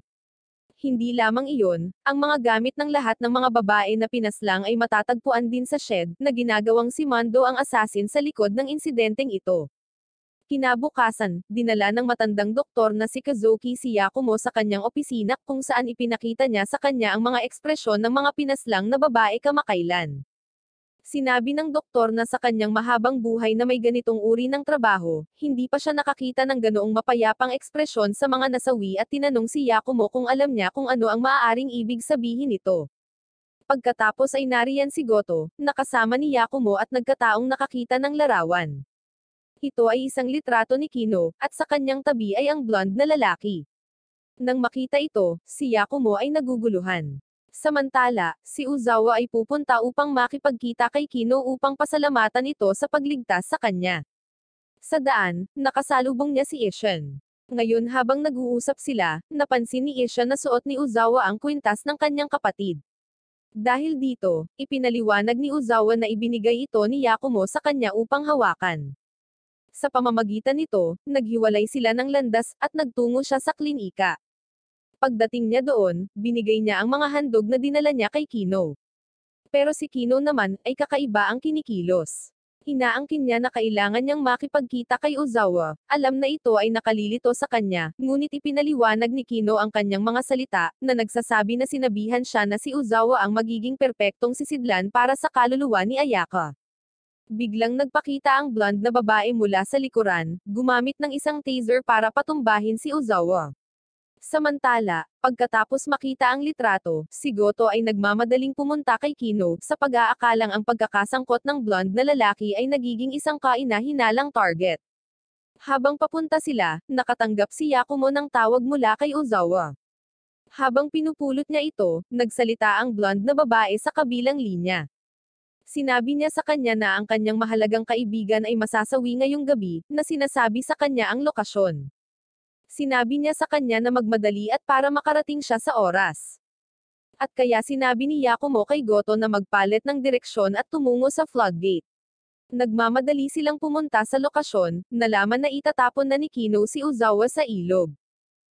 S1: Hindi lamang iyon, ang mga gamit ng lahat ng mga babae na pinaslang ay matatagpuan din sa shed, na ginagawang si Mondo ang assassin sa likod ng insidenteng ito. Kinabukasan, dinala ng matandang doktor na si Kazuki si Yakumo sa kanyang opisina kung saan ipinakita niya sa kanya ang mga ekspresyon ng mga pinaslang na babae kamakailan. Sinabi ng doktor na sa kanyang mahabang buhay na may ganitong uri ng trabaho, hindi pa siya nakakita ng ganoong mapayapang ekspresyon sa mga nasawi at tinanong si Yakumo kung alam niya kung ano ang maaaring ibig sabihin nito. Pagkatapos ay nariyan si Goto, nakasama ni Yakumo at nagkataong nakakita ng larawan. Ito ay isang litrato ni Kino, at sa kanyang tabi ay ang blonde na lalaki. Nang makita ito, si Yakumo ay naguguluhan. Samantala, si Ozawa ay pupunta upang makipagkita kay Kino upang pasalamatan ito sa pagligtas sa kanya. Sa daan, nakasalubong niya si Ishan. Ngayon habang nag-uusap sila, napansin ni Ishan na suot ni Ozawa ang kwintas ng kanyang kapatid. Dahil dito, ipinaliwanag ni Ozawa na ibinigay ito ni Yakumo sa kanya upang hawakan. Sa pamamagitan nito, naghiwalay sila ng landas at nagtungo siya sa klinika. Pagdating niya doon, binigay niya ang mga handog na dinala niya kay Kino. Pero si Kino naman ay kakaiba ang kinikilos. Inaangkin niya na kailangan niyang makipagkita kay Ozawa. Alam na ito ay nakalilito sa kanya, ngunit ipinaliwanag ni Kino ang kanyang mga salita, na nagsasabi na sinabihan siya na si Ozawa ang magiging perpektong sisidlan para sa kaluluwa ni Ayaka. Biglang nagpakita ang blonde na babae mula sa likuran, gumamit ng isang taser para patumbahin si Ozawa. Samantala, pagkatapos makita ang litrato, si Goto ay nagmamadaling pumunta kay Kino, sa pag-aakalang ang pagkakasangkot ng blonde na lalaki ay nagiging isang kaina-hinalang target. Habang papunta sila, nakatanggap si Yakumo ng tawag mula kay Ozawa. Habang pinupulot niya ito, nagsalita ang blonde na babae sa kabilang linya. Sinabi niya sa kanya na ang kanyang mahalagang kaibigan ay masasawi ngayong gabi, na sinasabi sa kanya ang lokasyon. Sinabi niya sa kanya na magmadali at para makarating siya sa oras. At kaya sinabi ni Yakumo kay Goto na magpalit ng direksyon at tumungo sa floodgate. Nagmamadali silang pumunta sa lokasyon, nalaman na itatapon na ni Kino si Ozawa sa ilog.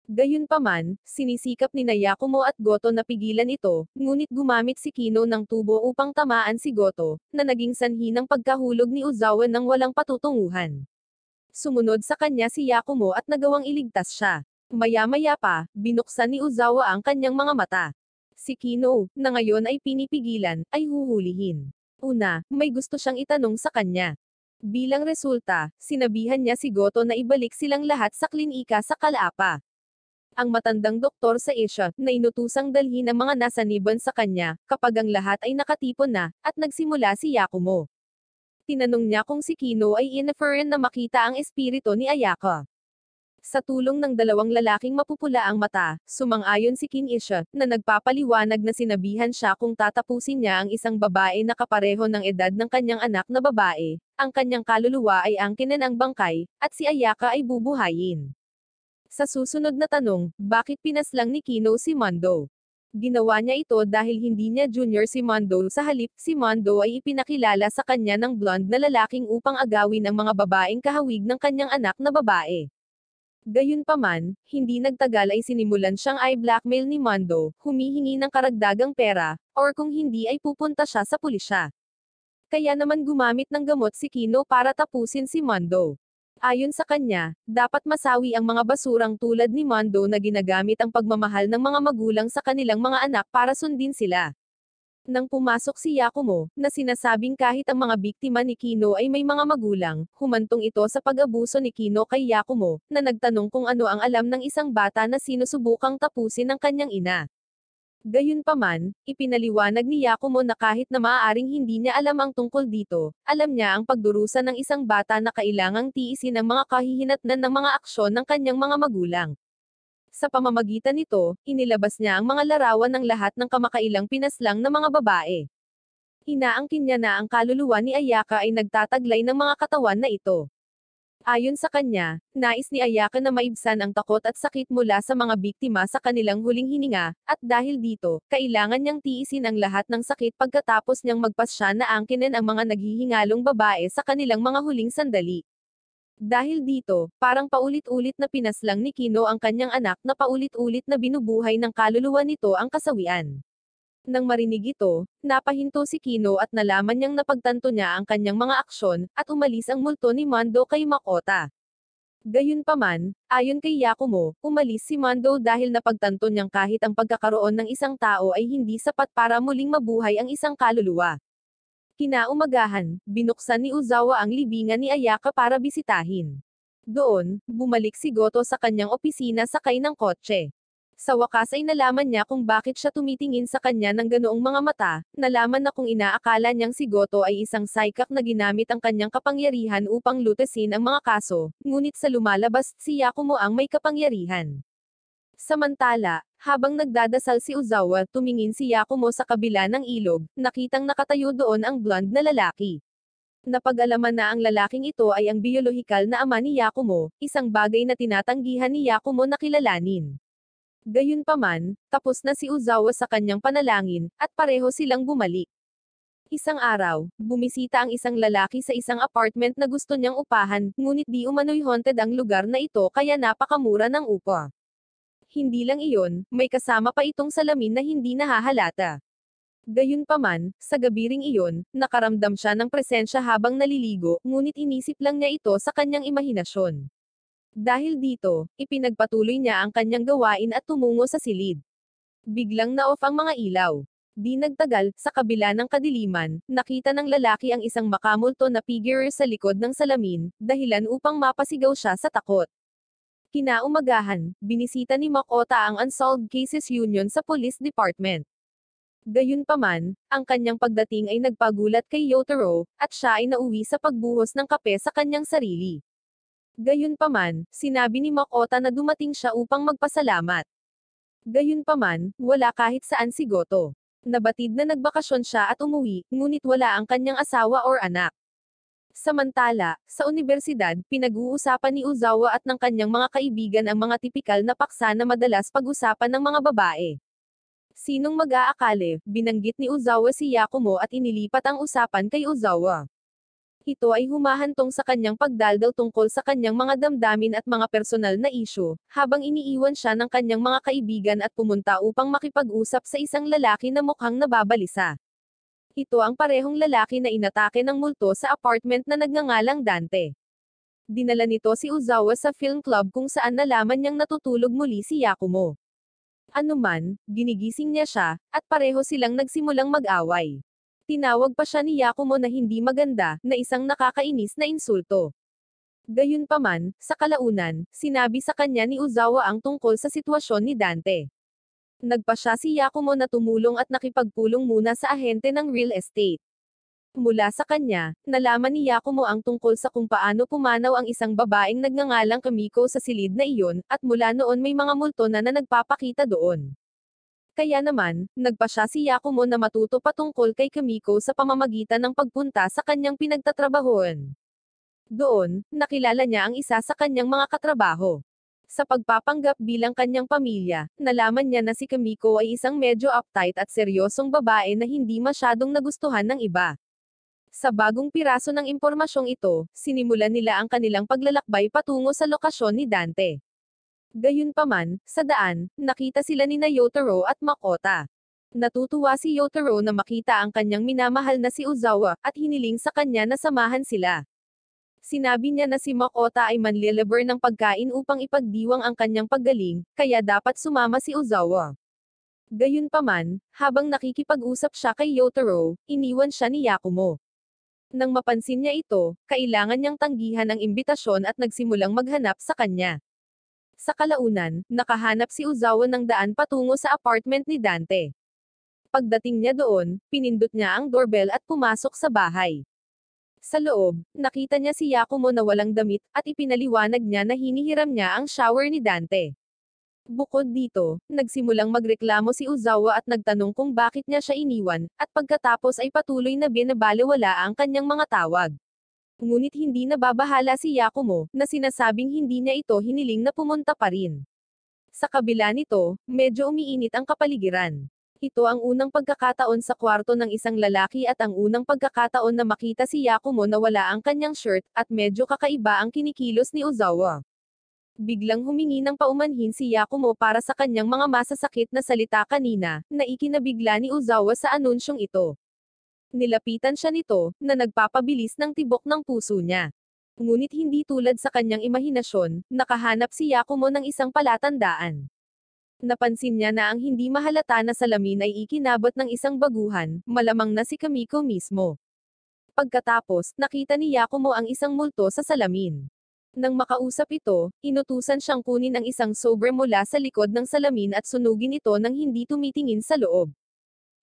S1: Gayunpaman, sinisikap ni Yakumo at Goto na pigilan ito, ngunit gumamit si Kino ng tubo upang tamaan si Goto, na naging sanhi ng pagkahulog ni Ozawa nang walang patutunguhan. Sumunod sa kanya si Yakumo at nagawang iligtas siya. Maya-maya pa, binuksan ni Ozawa ang kanyang mga mata. Si Kino, na ngayon ay pinipigilan, ay huhulihin. Una, may gusto siyang itanong sa kanya. Bilang resulta, sinabihan niya si Goto na ibalik silang lahat sa klinika sa Kalapa. Ang matandang doktor sa Asia, na inutusang dalhin ang mga nasaniban sa kanya, kapag ang lahat ay nakatipon na, at nagsimula si Yakumo. Tinanong niya kung si Kino ay iniferan na makita ang espiritu ni Ayaka. Sa tulong ng dalawang lalaking mapupula ang mata, sumang-ayon si King Isha, na nagpapaliwanag na sinabihan siya kung tatapusin niya ang isang babae na kapareho ng edad ng kanyang anak na babae, ang kanyang kaluluwa ay angkinin ang bangkay, at si Ayaka ay bubuhayin. Sa susunod na tanong, bakit pinaslang ni Kino si Mondo? Ginawa niya ito dahil hindi niya junior si Mondo, sa halip, si Mondo ay ipinakilala sa kanya ng blonde na lalaking upang agawin ang mga babaeng kahawig ng kanyang anak na babae. Gayunpaman, hindi nagtagal ay sinimulan siyang i-blackmail ni Mondo, humihingi ng karagdagang pera, or kung hindi ay pupunta siya sa pulisya. Kaya naman gumamit ng gamot si Kino para tapusin si Mondo. Ayon sa kanya, dapat masawi ang mga basurang tulad ni Mondo na ginagamit ang pagmamahal ng mga magulang sa kanilang mga anak para sundin sila. Nang pumasok si Yakumo, na sinasabing kahit ang mga biktima ni Kino ay may mga magulang, humantong ito sa pag-abuso ni Kino kay Yakumo, na nagtanong kung ano ang alam ng isang bata na sinusubukang tapusin ng kanyang ina. Gayunpaman, ipinaliwanag ni Yakumo na kahit na maaaring hindi niya alam ang tungkol dito, alam niya ang pagdurusa ng isang bata na kailangang tiisin ang mga kahihinatnan ng mga aksyon ng kanyang mga magulang. Sa pamamagitan nito, inilabas niya ang mga larawan ng lahat ng kamakailang pinaslang na mga babae. Inaangkin niya na ang kaluluwa ni Ayaka ay nagtataglay ng mga katawan na ito. Ayon sa kanya, nais ni Ayaka na maibsan ang takot at sakit mula sa mga biktima sa kanilang huling hininga, at dahil dito, kailangan niyang tiisin ang lahat ng sakit pagkatapos niyang magpasya na angkinin ang mga naghihingalong babae sa kanilang mga huling sandali. Dahil dito, parang paulit-ulit na pinaslang ni Kino ang kanyang anak na paulit-ulit na binubuhay ng kaluluwa nito ang kasawian. Nang marinig ito, napahinto si Kino at nalaman niyang napagtanto niya ang kanyang mga aksyon, at umalis ang multo ni Mondo kay Makota. Gayunpaman, ayon kay Yakumo, umalis si Mondo dahil napagtanto niyang kahit ang pagkakaroon ng isang tao ay hindi sapat para muling mabuhay ang isang kaluluwa. Kinaumagahan, binuksan ni Ozawa ang libingan ni Ayaka para bisitahin. Doon, bumalik si Goto sa kanyang opisina sakay ng kotse. Sa wakas ay nalaman niya kung bakit siya tumitingin sa kanya ng ganoong mga mata, nalaman na kung inaakala niyang si Goto ay isang psychic na ginamit ang kanyang kapangyarihan upang lutasin ang mga kaso, ngunit sa lumalabas, si Yakumo ang may kapangyarihan. Samantala, habang nagdadasal si Ozawa, tumingin si Yakumo sa kabila ng ilog, nakitang nakatayo doon ang blonde na lalaki. Napag-alaman na ang lalaking ito ay ang biolohikal na ama ni Yakumo, isang bagay na tinatanggihan ni Yakumo na kilalanin. Gayunpaman, tapos na si Ozawa sa kanyang panalangin, at pareho silang bumalik. Isang araw, bumisita ang isang lalaki sa isang apartment na gusto niyang upahan, ngunit di umano'y haunted ang lugar na ito kaya napakamura ng upa. Hindi lang iyon, may kasama pa itong salamin na hindi nahahalata. Gayunpaman, sa gabi ring iyon, nakaramdam siya ng presensya habang naliligo, ngunit inisip lang niya ito sa kanyang imahinasyon. Dahil dito, ipinagpatuloy niya ang kanyang gawain at tumungo sa silid. Biglang na-off ang mga ilaw. Di nagtagal, sa kabila ng kadiliman, nakita ng lalaki ang isang makamulto na figure sa likod ng salamin, dahilan upang mapasigaw siya sa takot. Kinaumagahan, binisita ni Makota ang Unsolved Cases Union sa Police Department. Gayunpaman, ang kanyang pagdating ay nagpagulat kay Yotaro, at siya ay nauwi sa pagbuhos ng kape sa kanyang sarili. Gayunpaman, sinabi ni Makota na dumating siya upang magpasalamat. Gayunpaman, wala kahit saan si Goto. Nabatid na nagbakasyon siya at umuwi, ngunit wala ang kanyang asawa or anak. Samantala, sa unibersidad, pinag-uusapan ni Uzawa at ng kanyang mga kaibigan ang mga tipikal na paksa na madalas pag-usapan ng mga babae. Sinong mag-aakala, binanggit ni Uzawa si Yakumo at inilipat ang usapan kay Uzawa. Ito ay humahantong sa kanyang pagdaldal tungkol sa kanyang mga damdamin at mga personal na isyu, habang iniiwan siya ng kanyang mga kaibigan at pumunta upang makipag-usap sa isang lalaki na mukhang nababalisa. Ito ang parehong lalaki na inatake ng multo sa apartment na nagngangalang Dante. Dinala nito si Uzawa sa film club kung saan nalaman niyang natutulog muli si Yakumo. Anuman, ginigising niya siya, at pareho silang nagsimulang mag-away. Tinawag pa siya ni Yakumo na hindi maganda, na isang nakakainis na insulto. Gayunpaman, sa kalaunan, sinabi sa kanya ni Uzawa ang tungkol sa sitwasyon ni Dante. Nagpa siya si Yakumo na tumulong at nakipagpulong muna sa ahente ng real estate. Mula sa kanya, nalaman ni Yakumo ang tungkol sa kung paano pumanaw ang isang babaeng nagngangalang Kamiko sa silid na iyon, at mula noon may mga multo na nagpapakita doon. Kaya naman, nagpa siya si Yakumo na matuto patungkol kay Kamiko sa pamamagitan ng pagpunta sa kanyang pinagtatrabahoan. Doon, nakilala niya ang isa sa kanyang mga katrabaho. Sa pagpapanggap bilang kanyang pamilya, nalaman niya na si Kamiko ay isang medyo uptight at seryosong babae na hindi masyadong nagustuhan ng iba. Sa bagong piraso ng impormasyong ito, sinimulan nila ang kanilang paglalakbay patungo sa lokasyon ni Dante. Gayunpaman, sa daan, nakita sila ni Yotaro at Makota. Natutuwa si Yotaro na makita ang kanyang minamahal na si Uzawa, at hiniling sa kanya na samahan sila. Sinabi niya na si Makota ay manliliber ng pagkain upang ipagdiwang ang kanyang paggaling, kaya dapat sumama si Uzawa. Gayunpaman, habang nakikipag-usap siya kay Yotaro, iniwan siya ni Yakumo. Nang mapansin niya ito, kailangan niyang tanggihan ang imbitasyon at nagsimulang maghanap sa kanya. Sa kalaunan, nakahanap si Uzawa ng daan patungo sa apartment ni Dante. Pagdating niya doon, pinindot niya ang doorbell at pumasok sa bahay. Sa loob, nakita niya si Yakumo na walang damit, at ipinaliwanag niya na hinihiram niya ang shower ni Dante. Bukod dito, nagsimulang magreklamo si Uzawa at nagtanong kung bakit niya siya iniwan, at pagkatapos ay patuloy na binabalewala ang kanyang mga tawag. Ngunit hindi nababahala si Yakumo, na sinasabing hindi niya ito hiniling na pumunta pa rin. Sa kabila nito, medyo umiinit ang kapaligiran. Ito ang unang pagkakataon sa kwarto ng isang lalaki at ang unang pagkakataon na makita si Yakumo na wala ang kanyang shirt, at medyo kakaiba ang kinikilos ni Uzawa. Biglang humingi ng paumanhin si Yakumo para sa kanyang mga masasakit na salita kanina, na ikinabigla ni Uzawa sa anunsyong ito. Nilapitan siya nito, na nagpapabilis ng tibok ng puso niya. Ngunit hindi tulad sa kanyang imahinasyon, nakahanap si Yakumo ng isang palatandaan. Napansin niya na ang hindi mahalata na salamin ay ikinabot ng isang baguhan, malamang na si Kamiko mismo. Pagkatapos, nakita ni Yakumo ang isang multo sa salamin. Nang makausap ito, inutusan siyang kunin ang isang sobre mula sa likod ng salamin at sunugin ito nang hindi tumitingin sa loob.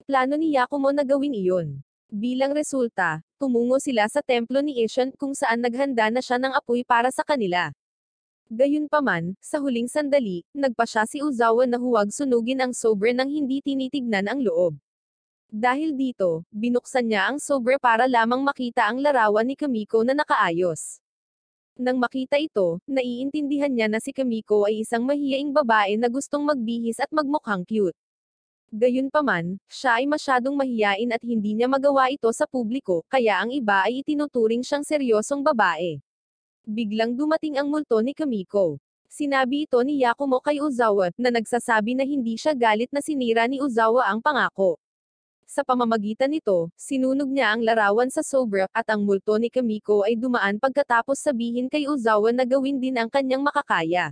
S1: Plano ni Yakumo na gawin iyon. Bilang resulta, tumungo sila sa templo ni Ishan kung saan naghanda na siya ng apoy para sa kanila. Gayunpaman, sa huling sandali, nagpa siya si Uzawa na huwag sunugin ang sobre nang hindi tinitignan ang loob. Dahil dito, binuksan niya ang sobre para lamang makita ang larawan ni Kamiko na nakaayos. Nang makita ito, naiintindihan niya na si Kamiko ay isang mahiyaing babae na gustong magbihis at magmukhang cute. Gayunpaman, siya ay masyadong mahiyain at hindi niya magawa ito sa publiko, kaya ang iba ay itinuturing siyang seryosong babae. Biglang dumating ang multo ni Kamiko. Sinabi ito ni Yakumo kay Uzawa, na nagsasabi na hindi siya galit na sinira ni Uzawa ang pangako. Sa pamamagitan nito, sinunog niya ang larawan sa sobra, at ang multo ni Kamiko ay dumaan pagkatapos sabihin kay Uzawa na gawin din ang kanyang makakaya.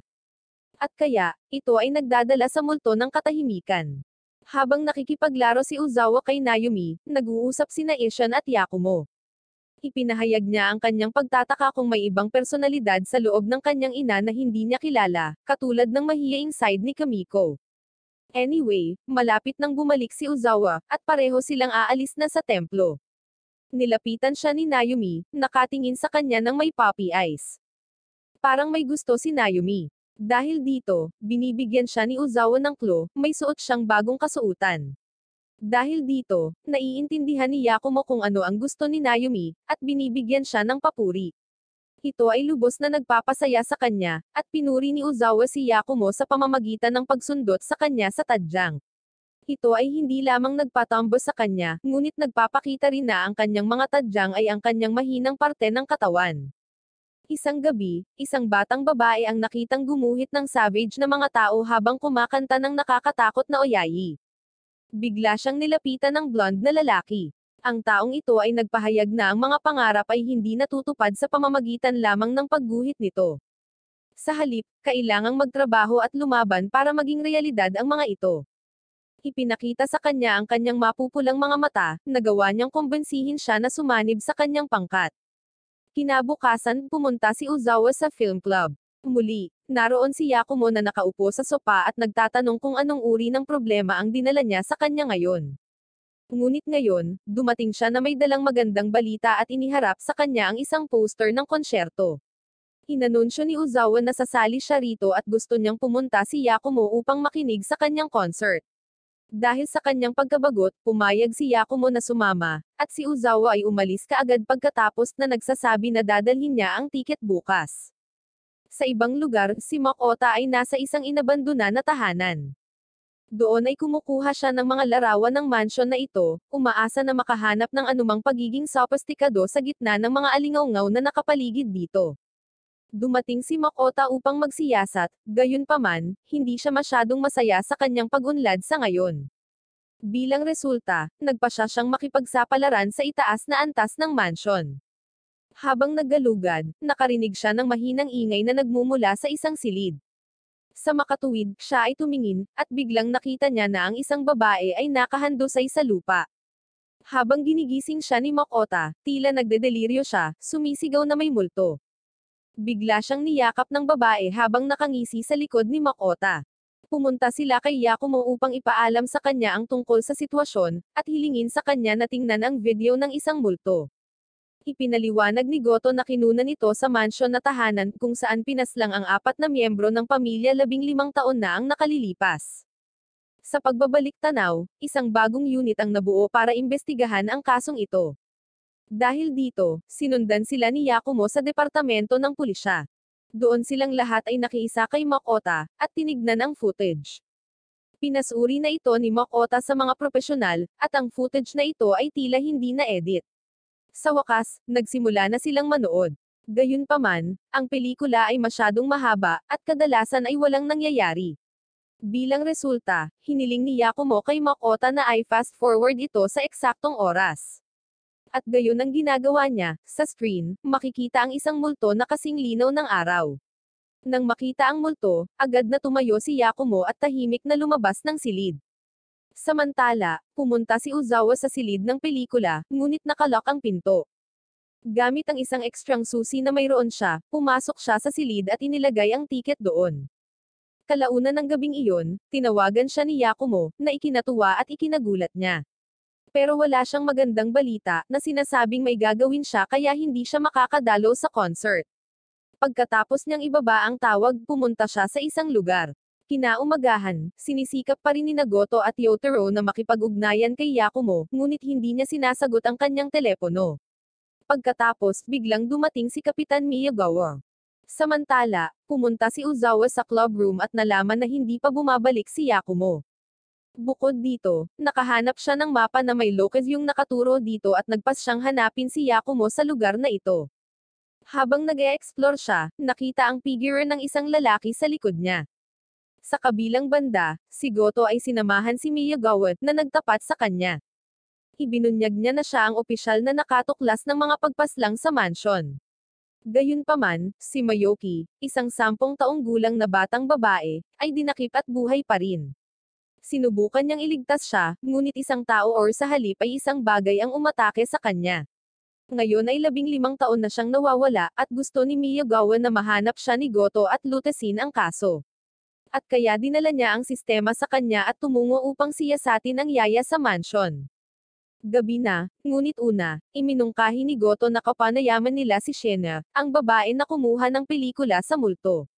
S1: At kaya, ito ay nagdadala sa multo ng katahimikan. Habang nakikipaglaro si Uzawa kay Naomi, nag-uusap sina Ishan at Yakumo. Ipinahayag niya ang kanyang pagtataka kung may ibang personalidad sa loob ng kanyang ina na hindi niya kilala, katulad ng mahiyaing side ni Kamiko. Anyway, malapit nang bumalik si Uzawa, at pareho silang aalis na sa templo. Nilapitan siya ni Naomi, nakatingin sa kanya ng may puppy eyes. Parang may gusto si Naomi. Dahil dito, binibigyan siya ni Uzawa ng clue, may suot siyang bagong kasuotan. Dahil dito, naiintindihan ni Yakumo kung ano ang gusto ni Naomi, at binibigyan siya ng papuri. Ito ay lubos na nagpapasaya sa kanya, at pinuri ni Uzawa si Yakumo sa pamamagitan ng pagsundot sa kanya sa tadyang. Ito ay hindi lamang nagpatambo sa kanya, ngunit nagpapakita rin na ang kanyang mga tadyang ay ang kanyang mahinang parte ng katawan. Isang gabi, isang batang babae ang nakitang gumuhit ng savage na mga tao habang kumakanta ng nakakatakot na oyayi. Bigla siyang nilapitan ng blonde na lalaki. Ang taong ito ay nagpahayag na ang mga pangarap ay hindi natutupad sa pamamagitan lamang ng pagguhit nito. Sa halip, kailangang magtrabaho at lumaban para maging realidad ang mga ito. Ipinakita sa kanya ang kanyang mapupulang mga mata, nagawa niyang kumbensihin siya na sumanib sa kanyang pangkat. Kinabukasan, pumunta si Uzawa sa film club. Muli, naroon si Yakumo na nakaupo sa sopa at nagtatanong kung anong uri ng problema ang dinala niya sa kanya ngayon. Ngunit ngayon, dumating siya na may dalang magandang balita at iniharap sa kanya ang isang poster ng konsyerto. Inanunsyo ni Uzawa na sasali siya rito at gusto niyang pumunta si Yakumo upang makinig sa kanyang concert. Dahil sa kanyang pagkabagot, pumayag si Yakumo na sumama, at si Uzawa ay umalis kaagad pagkatapos na nagsasabi na dadalhin niya ang tiket bukas. Sa ibang lugar, si Makota ay nasa isang inabandona na tahanan. Doon ay kumukuha siya ng mga larawan ng mansyon na ito, umaasa na makahanap ng anumang pagiging sophisticado sa gitna ng mga alingawngaw na nakapaligid dito. Dumating si Makota upang magsiyasat, gayunpaman, hindi siya masyadong masaya sa kanyang pag-unlad sa ngayon. Bilang resulta, nagpasya siyang makipagsapalaran sa itaas na antas ng mansyon. Habang naggalugad, nakarinig siya ng mahinang ingay na nagmumula sa isang silid. Sa makatuwid, siya ay tumingin, at biglang nakita niya na ang isang babae ay nakahandusay sa lupa. Habang ginigising siya ni Makota, tila nagdedeliryo siya, sumisigaw na may multo. Bigla siyang niyakap ng babae habang nakangisi sa likod ni Makota. Pumunta sila kay Yakumo upang ipaalam sa kanya ang tungkol sa sitwasyon, at hilingin sa kanya na tingnan ang video ng isang multo. Ipinaliwanag ni Goto na kinunan ito sa mansyon na tahanan kung saan pinaslang ang 4 na miyembro ng pamilya 15 taon na ang nakalilipas. Sa pagbabalik tanaw, isang bagong unit ang nabuo para imbestigahan ang kasong ito. Dahil dito, sinundan sila ni Yakumo sa departamento ng pulisya. Doon silang lahat ay nakiisa kay Makota, at tinignan ang footage. Pinasuri na ito ni Makota sa mga profesional, at ang footage na ito ay tila hindi na-edit. Sa wakas, nagsimula na silang manood. Gayunpaman, ang pelikula ay masyadong mahaba, at kadalasan ay walang nangyayari. Bilang resulta, hiniling ni Yakumo kay Makota na ay fast forward ito sa eksaktong oras. At gayon ang ginagawa niya, sa screen, makikita ang isang multo na kasing linaw ng araw. Nang makita ang multo, agad na tumayo si Yakumo at tahimik na lumabas ng silid. Samantala, pumunta si Uzawa sa silid ng pelikula, ngunit nakalock ang pinto. Gamit ang isang ekstrang susi na mayroon siya, pumasok siya sa silid at inilagay ang tiket doon. Kalaunan ng gabing iyon, tinawagan siya ni Yakumo, na ikinatuwa at ikinagulat niya. Pero wala siyang magandang balita, na sinasabing may gagawin siya kaya hindi siya makakadalo sa concert. Pagkatapos niyang ibaba ang tawag, pumunta siya sa isang lugar. Kinaumagahan, sinisikap pa rin ni Nagoto at Yotaro na makipag-ugnayan kay Yakumo, ngunit hindi niya sinasagot ang kanyang telepono. Pagkatapos, biglang dumating si Kapitan Miyagawa. Samantala, pumunta si Uzawa sa club room at nalaman na hindi pa bumabalik si Yakumo. Bukod dito, nakahanap siya ng mapa na may location yung nakaturo dito at nagpas siyang hanapin si Yakumo sa lugar na ito. Habang nag-e-explore siya, nakita ang figure ng isang lalaki sa likod niya. Sa kabilang banda, si Goto ay sinamahan si Miyagawa na nagtapat sa kanya. Ibinunyag niya na siya ang opisyal na nakatuklas ng mga pagpaslang sa mansion. Gayunpaman, si Mayoki, isang 10 taong gulang na batang babae, ay dinakip at buhay pa rin. Sinubukan niyang iligtas siya, ngunit isang tao or sa halip ay isang bagay ang umatake sa kanya. Ngayon ay 15 taon na siyang nawawala, at gusto ni Miyagawa na mahanap siya ni Goto at lutasin ang kaso. At kaya dinala niya ang sistema sa kanya at tumungo upang siyasatin ang yaya sa mansion. Gabi na, ngunit iminungkahi ni Goto na kapanayaman nila si Shena, ang babae na kumuha ng pelikula sa multo.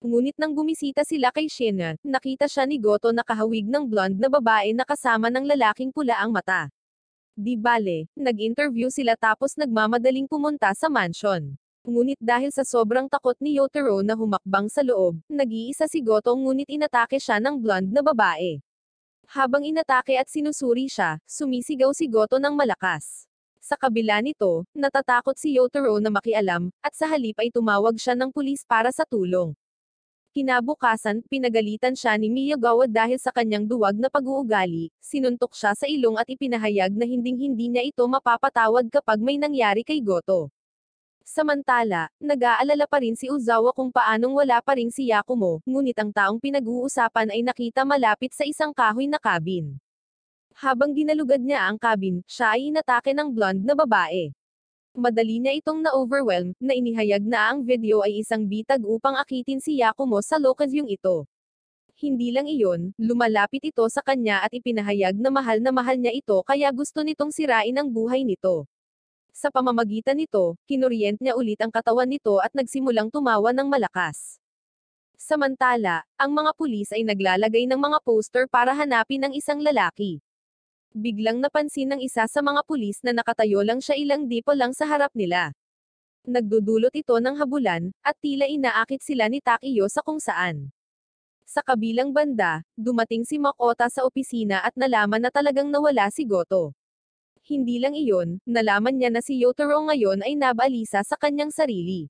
S1: Ngunit nang bumisita sila kay Shena, nakita siya ni Goto na kahawig ng blonde na babae na kasama ng lalaking pula ang mata. Di bale, nag-interview sila tapos nagmamadaling pumunta sa mansion. Ngunit dahil sa sobrang takot ni Yotaro na humakbang sa loob, nag-iisa si Goto ngunit inatake siya ng blonde na babae. Habang inatake at sinusuri siya, sumisigaw si Goto ng malakas. Sa kabila nito, natatakot si Yotaro na makialam, at sa halip ay tumawag siya ng pulis para sa tulong. Kinabukasan, pinagalitan siya ni Miyagawa dahil sa kanyang duwag na pag-uugali, sinuntok siya sa ilong at ipinahayag na hinding-hindi niya ito mapapatawad kapag may nangyari kay Goto. Samantala, nag-aalala pa rin si Uzawa kung paanong wala pa rin si Yakumo, ngunit ang taong pinag-uusapan ay nakita malapit sa isang kahoy na cabin. Habang ginalugad niya ang cabin, siya ay inatake ng blonde na babae. Madali niya itong na-overwhelm, na inihayag na ang video ay isang bitag upang akitin si Yakumo sa lokasyong ito. Hindi lang iyon, lumalapit ito sa kanya at ipinahayag na mahal niya ito kaya gusto nitong sirain ang buhay nito. Sa pamamagitan nito, kinuryent niya ulit ang katawan nito at nagsimulang tumawa ng malakas. Samantala, ang mga pulis ay naglalagay ng mga poster para hanapin ang isang lalaki. Biglang napansin ng isa sa mga pulis na nakatayo lang siya ilang dipo lang sa harap nila. Nagdudulot ito ng habulan, at tila inaakit sila ni Takiyo sa kung saan. Sa kabilang banda, dumating si Makota sa opisina at nalaman na talagang nawala si Goto. Hindi lang iyon, nalaman niya na si Yotaro ngayon ay nabalisa sa kanyang sarili.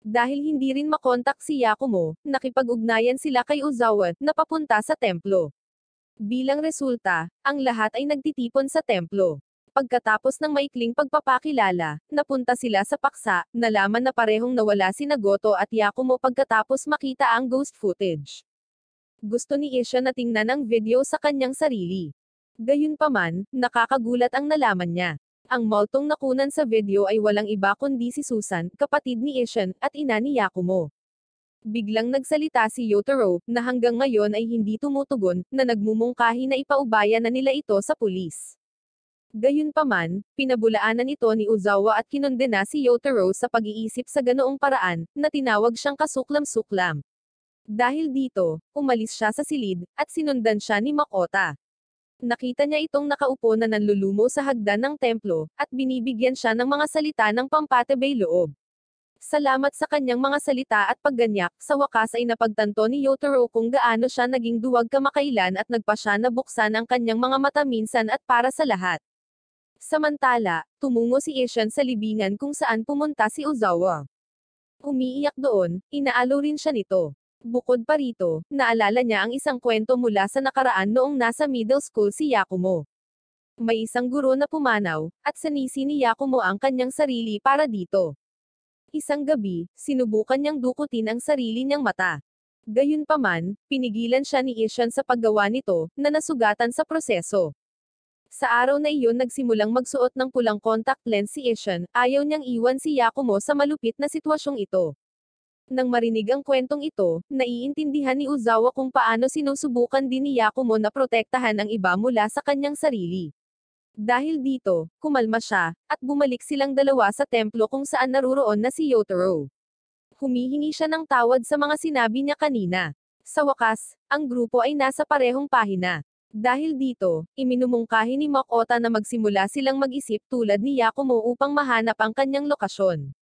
S1: Dahil hindi rin makontak si Yakumo, nakipag-ugnayan sila kay Uzawa na papunta sa templo. Bilang resulta, ang lahat ay nagtitipon sa templo. Pagkatapos ng maikling pagpapakilala, napunta sila sa paksa, nalaman na parehong nawala sina Goto at Yakumo pagkatapos makita ang ghost footage. Gusto ni Isha na tingnan ang video sa kanyang sarili. Gayunpaman, nakakagulat ang nalaman niya. Ang multong nakunan sa video ay walang iba kundi si Susan, kapatid ni Ishan, at ina ni Yakumo. Biglang nagsalita si Yotaro, na hanggang ngayon ay hindi tumutugon, na nagmumungkahi na ipaubaya na nila ito sa pulis. Gayunpaman, pinabulaanan ito ni Uzawa at kinondena si Yotaro sa pag-iisip sa ganoong paraan, na tinawag siyang kasuklam-suklam. Dahil dito, umalis siya sa silid, at sinundan siya ni Makota. Nakita niya itong nakaupo na nanlulumo sa hagdan ng templo, at binibigyan siya ng mga salita ng pampatibay loob. Salamat sa kanyang mga salita at pagganyak, sa wakas ay napagtanto ni Yotaro kung gaano siya naging duwag kamakailan at nagpa siya na buksan ang kanyang mga mata minsan at para sa lahat. Samantala, tumungo si Ishan sa libingan kung saan pumunta si Uzawa. Umiiyak doon, inaalo rin siya nito. Bukod pa rito, naalala niya ang isang kwento mula sa nakaraan noong nasa middle school si Yakumo. May isang guro na pumanaw, at sanisi ni Yakumo ang kanyang sarili para dito. Isang gabi, sinubukan niyang dukutin ang sarili niyang mata. Gayunpaman, pinigilan siya ni Ishan sa paggawa nito, na nasugatan sa proseso. Sa araw na iyon nagsimulang magsuot ng pulang contact lens si Ishan, ayaw niyang iwan si Yakumo sa malupit na sitwasyong ito. Nang marinig ang kwentong ito, naiintindihan ni Uzawa kung paano sinusubukan din ni Yakumo na protektahan ang iba mula sa kanyang sarili. Dahil dito, kumalma siya, at bumalik silang dalawa sa templo kung saan naruroon na si Yotaro. Humihingi siya ng tawad sa mga sinabi niya kanina. Sa wakas, ang grupo ay nasa parehong pahina. Dahil dito, iminumungkahi ni Makota na magsimula silang mag-isip tulad ni Yakumo upang mahanap ang kanyang lokasyon.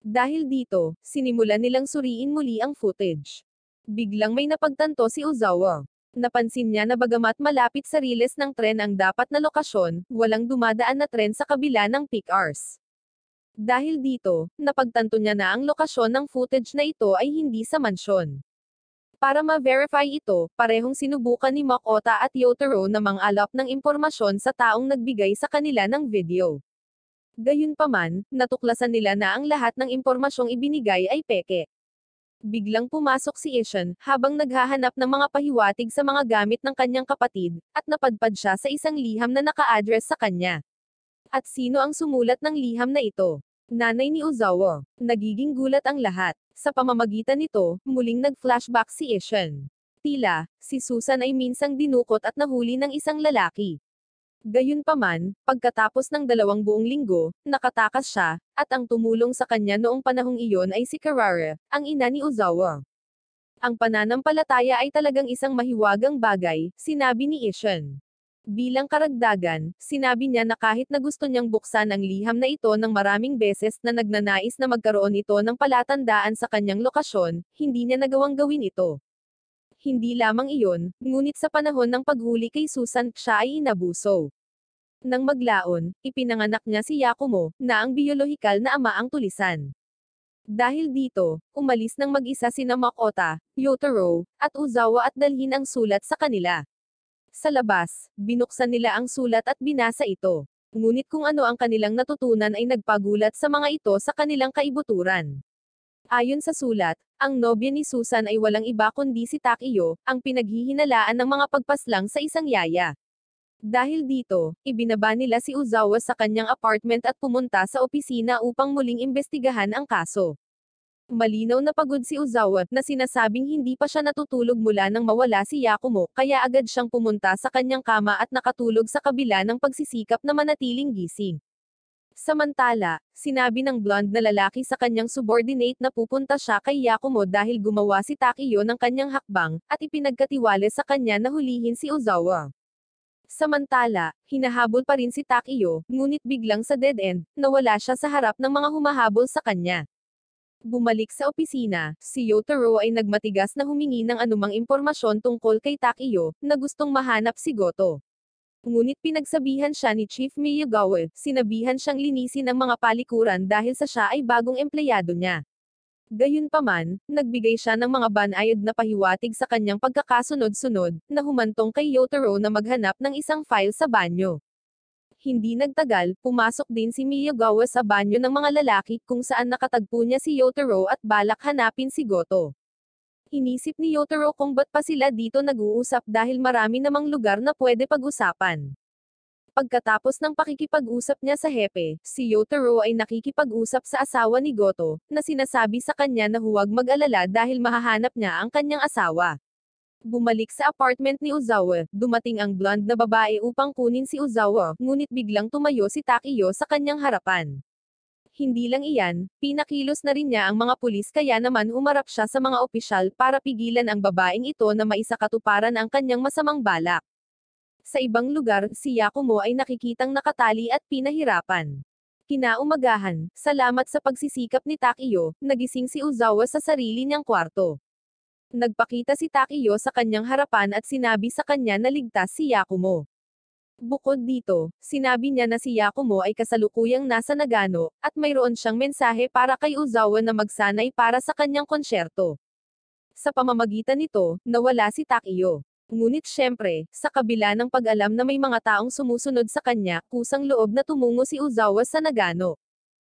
S1: Dahil dito, sinimulan nilang suriin muli ang footage. Biglang may napagtanto si Uzawa. Napansin niya na bagamat malapit sa riles ng tren ang dapat na lokasyon, walang dumadaan na tren sa kabila ng peak hours. Dahil dito, napagtanto niya na ang lokasyon ng footage na ito ay hindi sa mansyon. Para ma-verify ito, parehong sinubukan ni Makota at Yotaro na mang-alap ng impormasyon sa taong nagbigay sa kanila ng video. Gayunpaman, natuklasan nila na ang lahat ng impormasyong ibinigay ay peke. Biglang pumasok si Ishan, habang naghahanap ng mga pahiwatig sa mga gamit ng kanyang kapatid, at napadpad siya sa isang liham na naka-address sa kanya. At sino ang sumulat ng liham na ito? Nanay ni Ozawa. Nagiging gulat ang lahat. Sa pamamagitan nito, muling nag-flashback si Ishan. Tila, si Susan ay minsang dinukot at nahuli ng isang lalaki. Gayunpaman, pagkatapos ng 2 buong linggo, nakatakas siya, at ang tumulong sa kanya noong panahong iyon ay si Karara, ang ina ni Ozawa. Ang pananampalataya ay talagang isang mahiwagang bagay, sinabi ni Ishan. Bilang karagdagan, sinabi niya na kahit na gusto niyang buksan ang liham na ito ng maraming beses na nagnanais na magkaroon ito ng palatandaan sa kanyang lokasyon, hindi niya nagawang gawin ito. Hindi lamang iyon, ngunit sa panahon ng paghuli kay Susan, siya ay inabuso. Nang maglaon, ipinanganak niya si Yakumo, na ang biyolohikal na ama ang tulisan. Dahil dito, umalis ng mag-isa sina Makota, Yotaro, at Ozawa at dalhin ang sulat sa kanila. Sa labas, binuksan nila ang sulat at binasa ito. Ngunit kung ano ang kanilang natutunan ay nagpagulat sa mga ito sa kanilang kaibuturan. Ayon sa sulat, ang nobya ni Susan ay walang iba kundi si Takiyo, ang pinaghihinalaan ng mga pagpaslang sa isang yaya. Dahil dito, ibinaba nila si Ozawa sa kanyang apartment at pumunta sa opisina upang muling imbestigahan ang kaso. Malinaw na pagod si Ozawa, na sinasabing hindi pa siya natutulog mula nang mawala si Yakumo, kaya agad siyang pumunta sa kanyang kama at nakatulog sa kabila ng pagsisikap na manatiling gising. Samantala, sinabi ng blonde na lalaki sa kanyang subordinate na pupunta siya kay Yakumo dahil gumawa si Takiyo ng kanyang hakbang, at ipinagkatiwala sa kanya na hulihin si Ozawa. Samantala, hinahabol pa rin si Takiyo, ngunit biglang sa dead end, nawala siya sa harap ng mga humahabol sa kanya. Bumalik sa opisina, si Yotaro ay nagmatigas na humingi ng anumang impormasyon tungkol kay Takiyo, na gustong mahanap si Goto. Ngunit pinagsabihan siya ni Chief Miyagawa, sinabihan siyang linisin ang mga palikuran dahil sa siya ay bagong empleyado niya. Gayunpaman, nagbigay siya ng mga banayad na pahiwatig sa kanyang pagkakasunod-sunod, na humantong kay Yotaro na maghanap ng isang file sa banyo. Hindi nagtagal, pumasok din si Miyagawa sa banyo ng mga lalaki kung saan nakatagpo niya si Yotaro at balak hanapin si Goto. Inisip ni Yotaro kung ba't pa sila dito nag-uusap dahil marami namang lugar na pwede pag-usapan. Pagkatapos ng pakikipag-usap niya sa hepe, si Yotaro ay nakikipag-usap sa asawa ni Goto, na sinasabi sa kanya na huwag mag-alala dahil mahahanap niya ang kanyang asawa. Bumalik sa apartment ni Ozawa, dumating ang blonde na babae upang kunin si Ozawa, ngunit biglang tumayo si Takiyo sa kanyang harapan. Hindi lang iyan, pinakilos na rin niya ang mga pulis kaya naman humarap siya sa mga opisyal para pigilan ang babaeng ito na maisakatuparan ang kanyang masamang balak. Sa ibang lugar, si Yakumo ay nakikitang nakatali at pinahirapan. Kinaumagahan, salamat sa pagsisikap ni Takiyo, nagising si Ozawa sa sarili niyang kwarto. Nagpakita si Takiyo sa kanyang harapan at sinabi sa kanya na ligtas si Yakumo. Bukod dito, sinabi niya na si Yakumo ay kasalukuyang nasa Nagano, at mayroon siyang mensahe para kay Ozawa na magsanay para sa kanyang konsyerto. Sa pamamagitan nito, nawala si Takiyo. Ngunit syempre, sa kabila ng pag-alam na may mga taong sumusunod sa kanya, kusang loob na tumungo si Ozawa sa Nagano.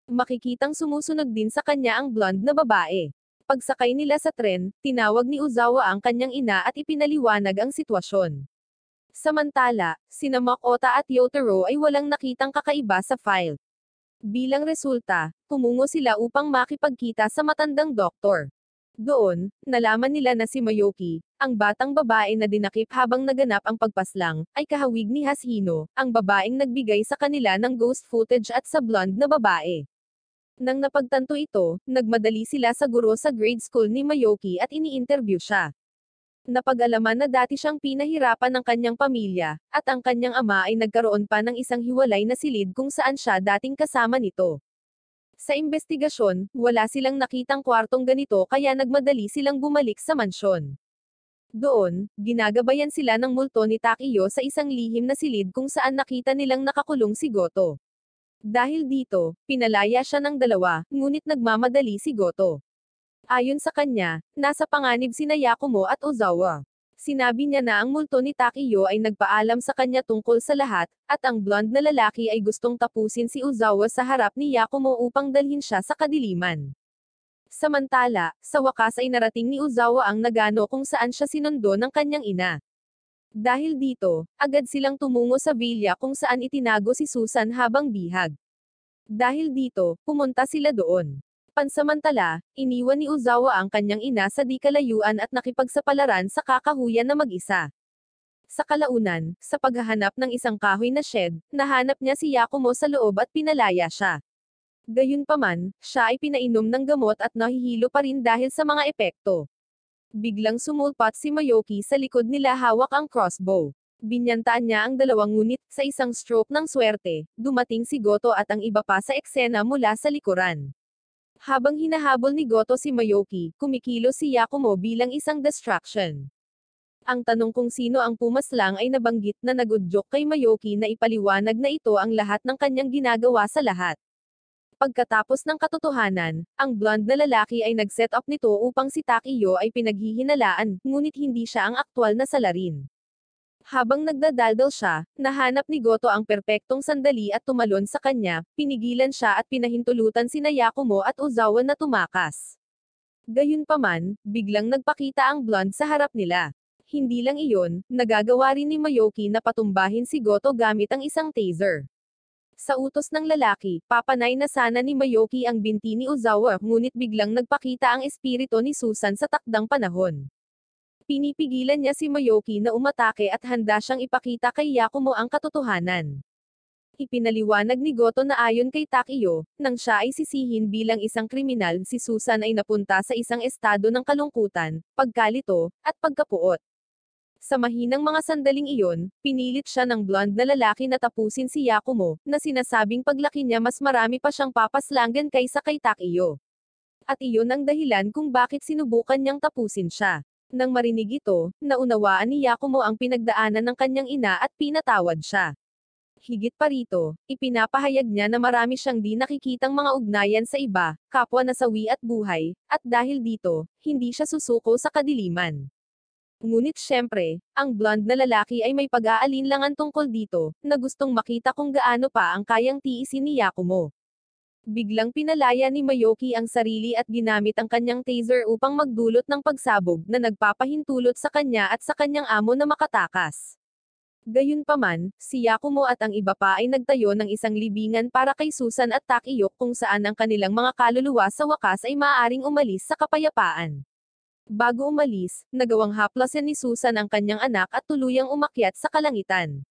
S1: Makikitang sumusunod din sa kanya ang blonde na babae. Pagsakay nila sa tren, tinawag ni Ozawa ang kanyang ina at ipinaliwanag ang sitwasyon. Samantala, sina Makota at Yotaro ay walang nakitang kakaiba sa file. Bilang resulta, tumungo sila upang makipagkita sa matandang doktor. Doon, nalaman nila na si Mayuki, ang batang babae na dinakip habang naganap ang pagpaslang, ay kahawig ni Hashino, ang babaeng nagbigay sa kanila ng ghost footage at sa blonde na babae. Nang napagtanto ito, nagmadali sila sa guro sa grade school ni Mayuki at ini-interview siya. Napag-alaman na dati siyang pinahirapan ng kanyang pamilya, at ang kanyang ama ay nagkaroon pa ng isang hiwalay na silid kung saan siya dating kasama nito. Sa investigasyon, wala silang nakitang kwartong ganito kaya nagmadali silang bumalik sa mansyon. Doon, ginagabayan sila ng multo ni Takiyo sa isang lihim na silid kung saan nakita nilang nakakulong si Goto. Dahil dito, pinalaya siya ng dalawa, ngunit nagmamadali si Goto. Ayon sa kanya, nasa panganib sina Yakumo at Ozawa. Sinabi niya na ang multo ni Takiyo ay nagpaalam sa kanya tungkol sa lahat, at ang blonde na lalaki ay gustong tapusin si Ozawa sa harap ni Yakumo upang dalhin siya sa kadiliman. Samantala, sa wakas ay narating ni Ozawa ang Nagano kung saan siya sinundo ng kanyang ina. Dahil dito, agad silang tumungo sa villa kung saan itinago si Susan habang bihag. Dahil dito, pumunta sila doon. Pansamantala, iniwan ni Ozawa ang kanyang ina sa di kalayuan at nakipagsapalaran sa kakahuyan na mag-isa. Sa kalaunan, sa paghahanap ng isang kahoy na shed, nahanap niya si Yakumo sa loob at pinalaya siya. Gayunpaman, siya ay pinainom ng gamot at nahihilo pa rin dahil sa mga epekto. Biglang sumulpat si Mayoki sa likod nila hawak ang crossbow. Binyantaan niya ang dalawang ngunit, sa isang stroke ng swerte, dumating si Goto at ang iba pa sa eksena mula sa likuran. Habang hinahabol ni Goto si Mayoki, kumikilos si Yakumo bilang isang distraction. Ang tanong kung sino ang pumaslang ay nabanggit na nagudyok kay Mayoki na ipaliwanag na ito ang lahat ng kanyang ginagawa sa lahat. Pagkatapos ng katotohanan, ang blonde na lalaki ay nag-set up nito upang si Takiyo ay pinaghihinalaan, ngunit hindi siya ang aktwal na salarin. Habang nagdadaldal siya, nahanap ni Goto ang perpektong sandali at tumalon sa kanya, pinigilan siya at pinahintulutan sina Yakumo at Ozawa na tumakas. Gayunpaman, biglang nagpakita ang blonde sa harap nila. Hindi lang iyon, nagagawa rin ni Mayoki na patumbahin si Goto gamit ang isang taser. Sa utos ng lalaki, papanay na sana ni Mayoki ang binti ni Ozawa, ngunit biglang nagpakita ang espiritu ni Susan sa takdang panahon. Pinipigilan niya si Mayoki na umatake at handa siyang ipakita kay Yakumo ang katotohanan. Ipinaliwanag ni Goto na ayon kay Takiyo, nang siya ay sisihin bilang isang kriminal, si Susan ay napunta sa isang estado ng kalungkutan, pagkalito, at pagkapuot. Sa mahinang mga sandaling iyon, pinilit siya ng blonde na lalaki na tapusin si Yakumo, na sinasabing paglaki niya mas marami pa siyang papaslangan kaysa kay Takiyo. At iyon ang dahilan kung bakit sinubukan niyang tapusin siya. Nang marinig ito, naunawaan ni Yakumo ang pinagdaanan ng kanyang ina at pinatawad siya. Higit pa rito, ipinapahayag niya na marami siyang di nakikitang mga ugnayan sa iba, kapwa nasawi at buhay, at dahil dito, hindi siya susuko sa kadiliman. Ngunit syempre, ang blonde na lalaki ay may pag-aalinlangan tungkol dito, na gustong makita kung gaano pa ang kayang tiisin ni Yakumo. Biglang pinalaya ni Mayoki ang sarili at ginamit ang kanyang taser upang magdulot ng pagsabog na nagpapahintulot sa kanya at sa kanyang amo na makatakas. Gayunpaman, si Yakumo at ang iba pa ay nagtayo ng isang libingan para kay Susan at Takiyo kung saan ang kanilang mga kaluluwa sa wakas ay maaaring umalis sa kapayapaan. Bago umalis, nagawang haplasin ni Susan ang kanyang anak at tuluyang umakyat sa kalangitan.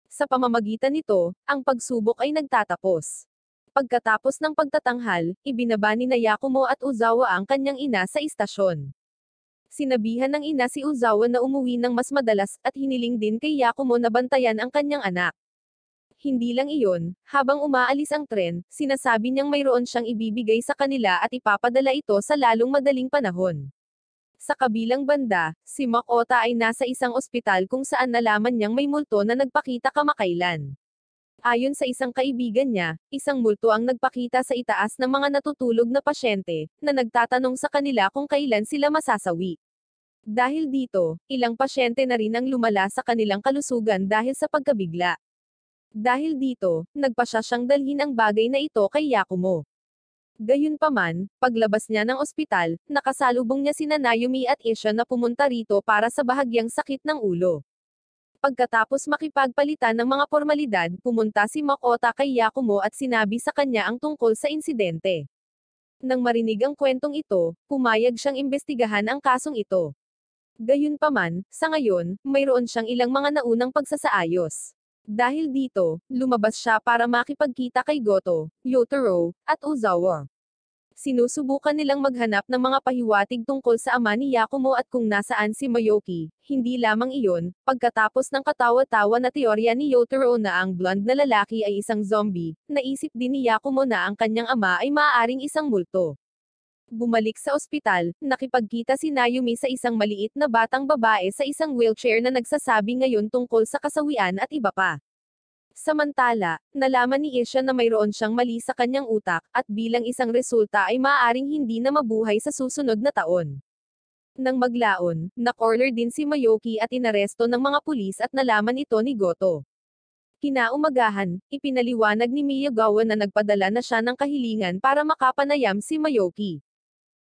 S1: Sa pamamagitan nito, ang pagsubok ay nagtatapos. Pagkatapos ng pagtatanghal, ibinaba ni Yakumo at Ozawa ang kanyang ina sa istasyon. Sinabihan ng ina si Ozawa na umuwi ng mas madalas at hiniling din kay Yakumo na bantayan ang kanyang anak. Hindi lang iyon, habang umaalis ang tren, sinasabi niyang mayroon siyang ibibigay sa kanila at ipapadala ito sa lalong madaling panahon. Sa kabilang banda, si Makota ay nasa isang ospital kung saan nalaman niyang may multo na nagpakita kamakailan. Ayon sa isang kaibigan niya, isang multo ang nagpakita sa itaas ng mga natutulog na pasyente, na nagtatanong sa kanila kung kailan sila masasawi. Dahil dito, ilang pasyente na rin ang lumala sa kanilang kalusugan dahil sa pagkabigla. Dahil dito, nagpasya siyang dalhin ang bagay na ito kay Yakumo. Gayunpaman, paglabas niya ng ospital, nakasalubong niya sina Naomi at Isha na pumunta rito para sa bahagyang sakit ng ulo. Pagkatapos makipagpalitan ng mga formalidad, pumunta si Makota kay Yakumo at sinabi sa kanya ang tungkol sa insidente. Nang marinig ang kwentong ito, pumayag siyang imbestigahan ang kasong ito. Gayunpaman, sa ngayon, mayroon siyang ilang mga naunang pagsasaayos. Dahil dito, lumabas siya para makipagkita kay Goto, Yotaro, at Ozawa. Sinusubukan nilang maghanap ng mga pahiwatig tungkol sa ama ni Yakumo at kung nasaan si Mayoki. Hindi lamang iyon, pagkatapos ng katawa-tawa na teorya ni Yotaro na ang blonde na lalaki ay isang zombie, naisip din ni Yakumo na ang kanyang ama ay maaaring isang multo. Bumalik sa ospital, nakipagkita si Nayumi sa isang maliit na batang babae sa isang wheelchair na nagsasabi ngayon tungkol sa kasawian at iba pa. Samantala, nalaman ni Isha na mayroon siyang mali sa kanyang utak, at bilang isang resulta ay maaaring hindi na mabuhay sa susunod na taon. Nang maglaon, na-corner din si Mayoki at inaresto ng mga pulis at nalaman ito ni Goto. Kinaumagahan, ipinaliwanag ni Miyagawa na nagpadala na siya ng kahilingan para makapanayam si Mayoki.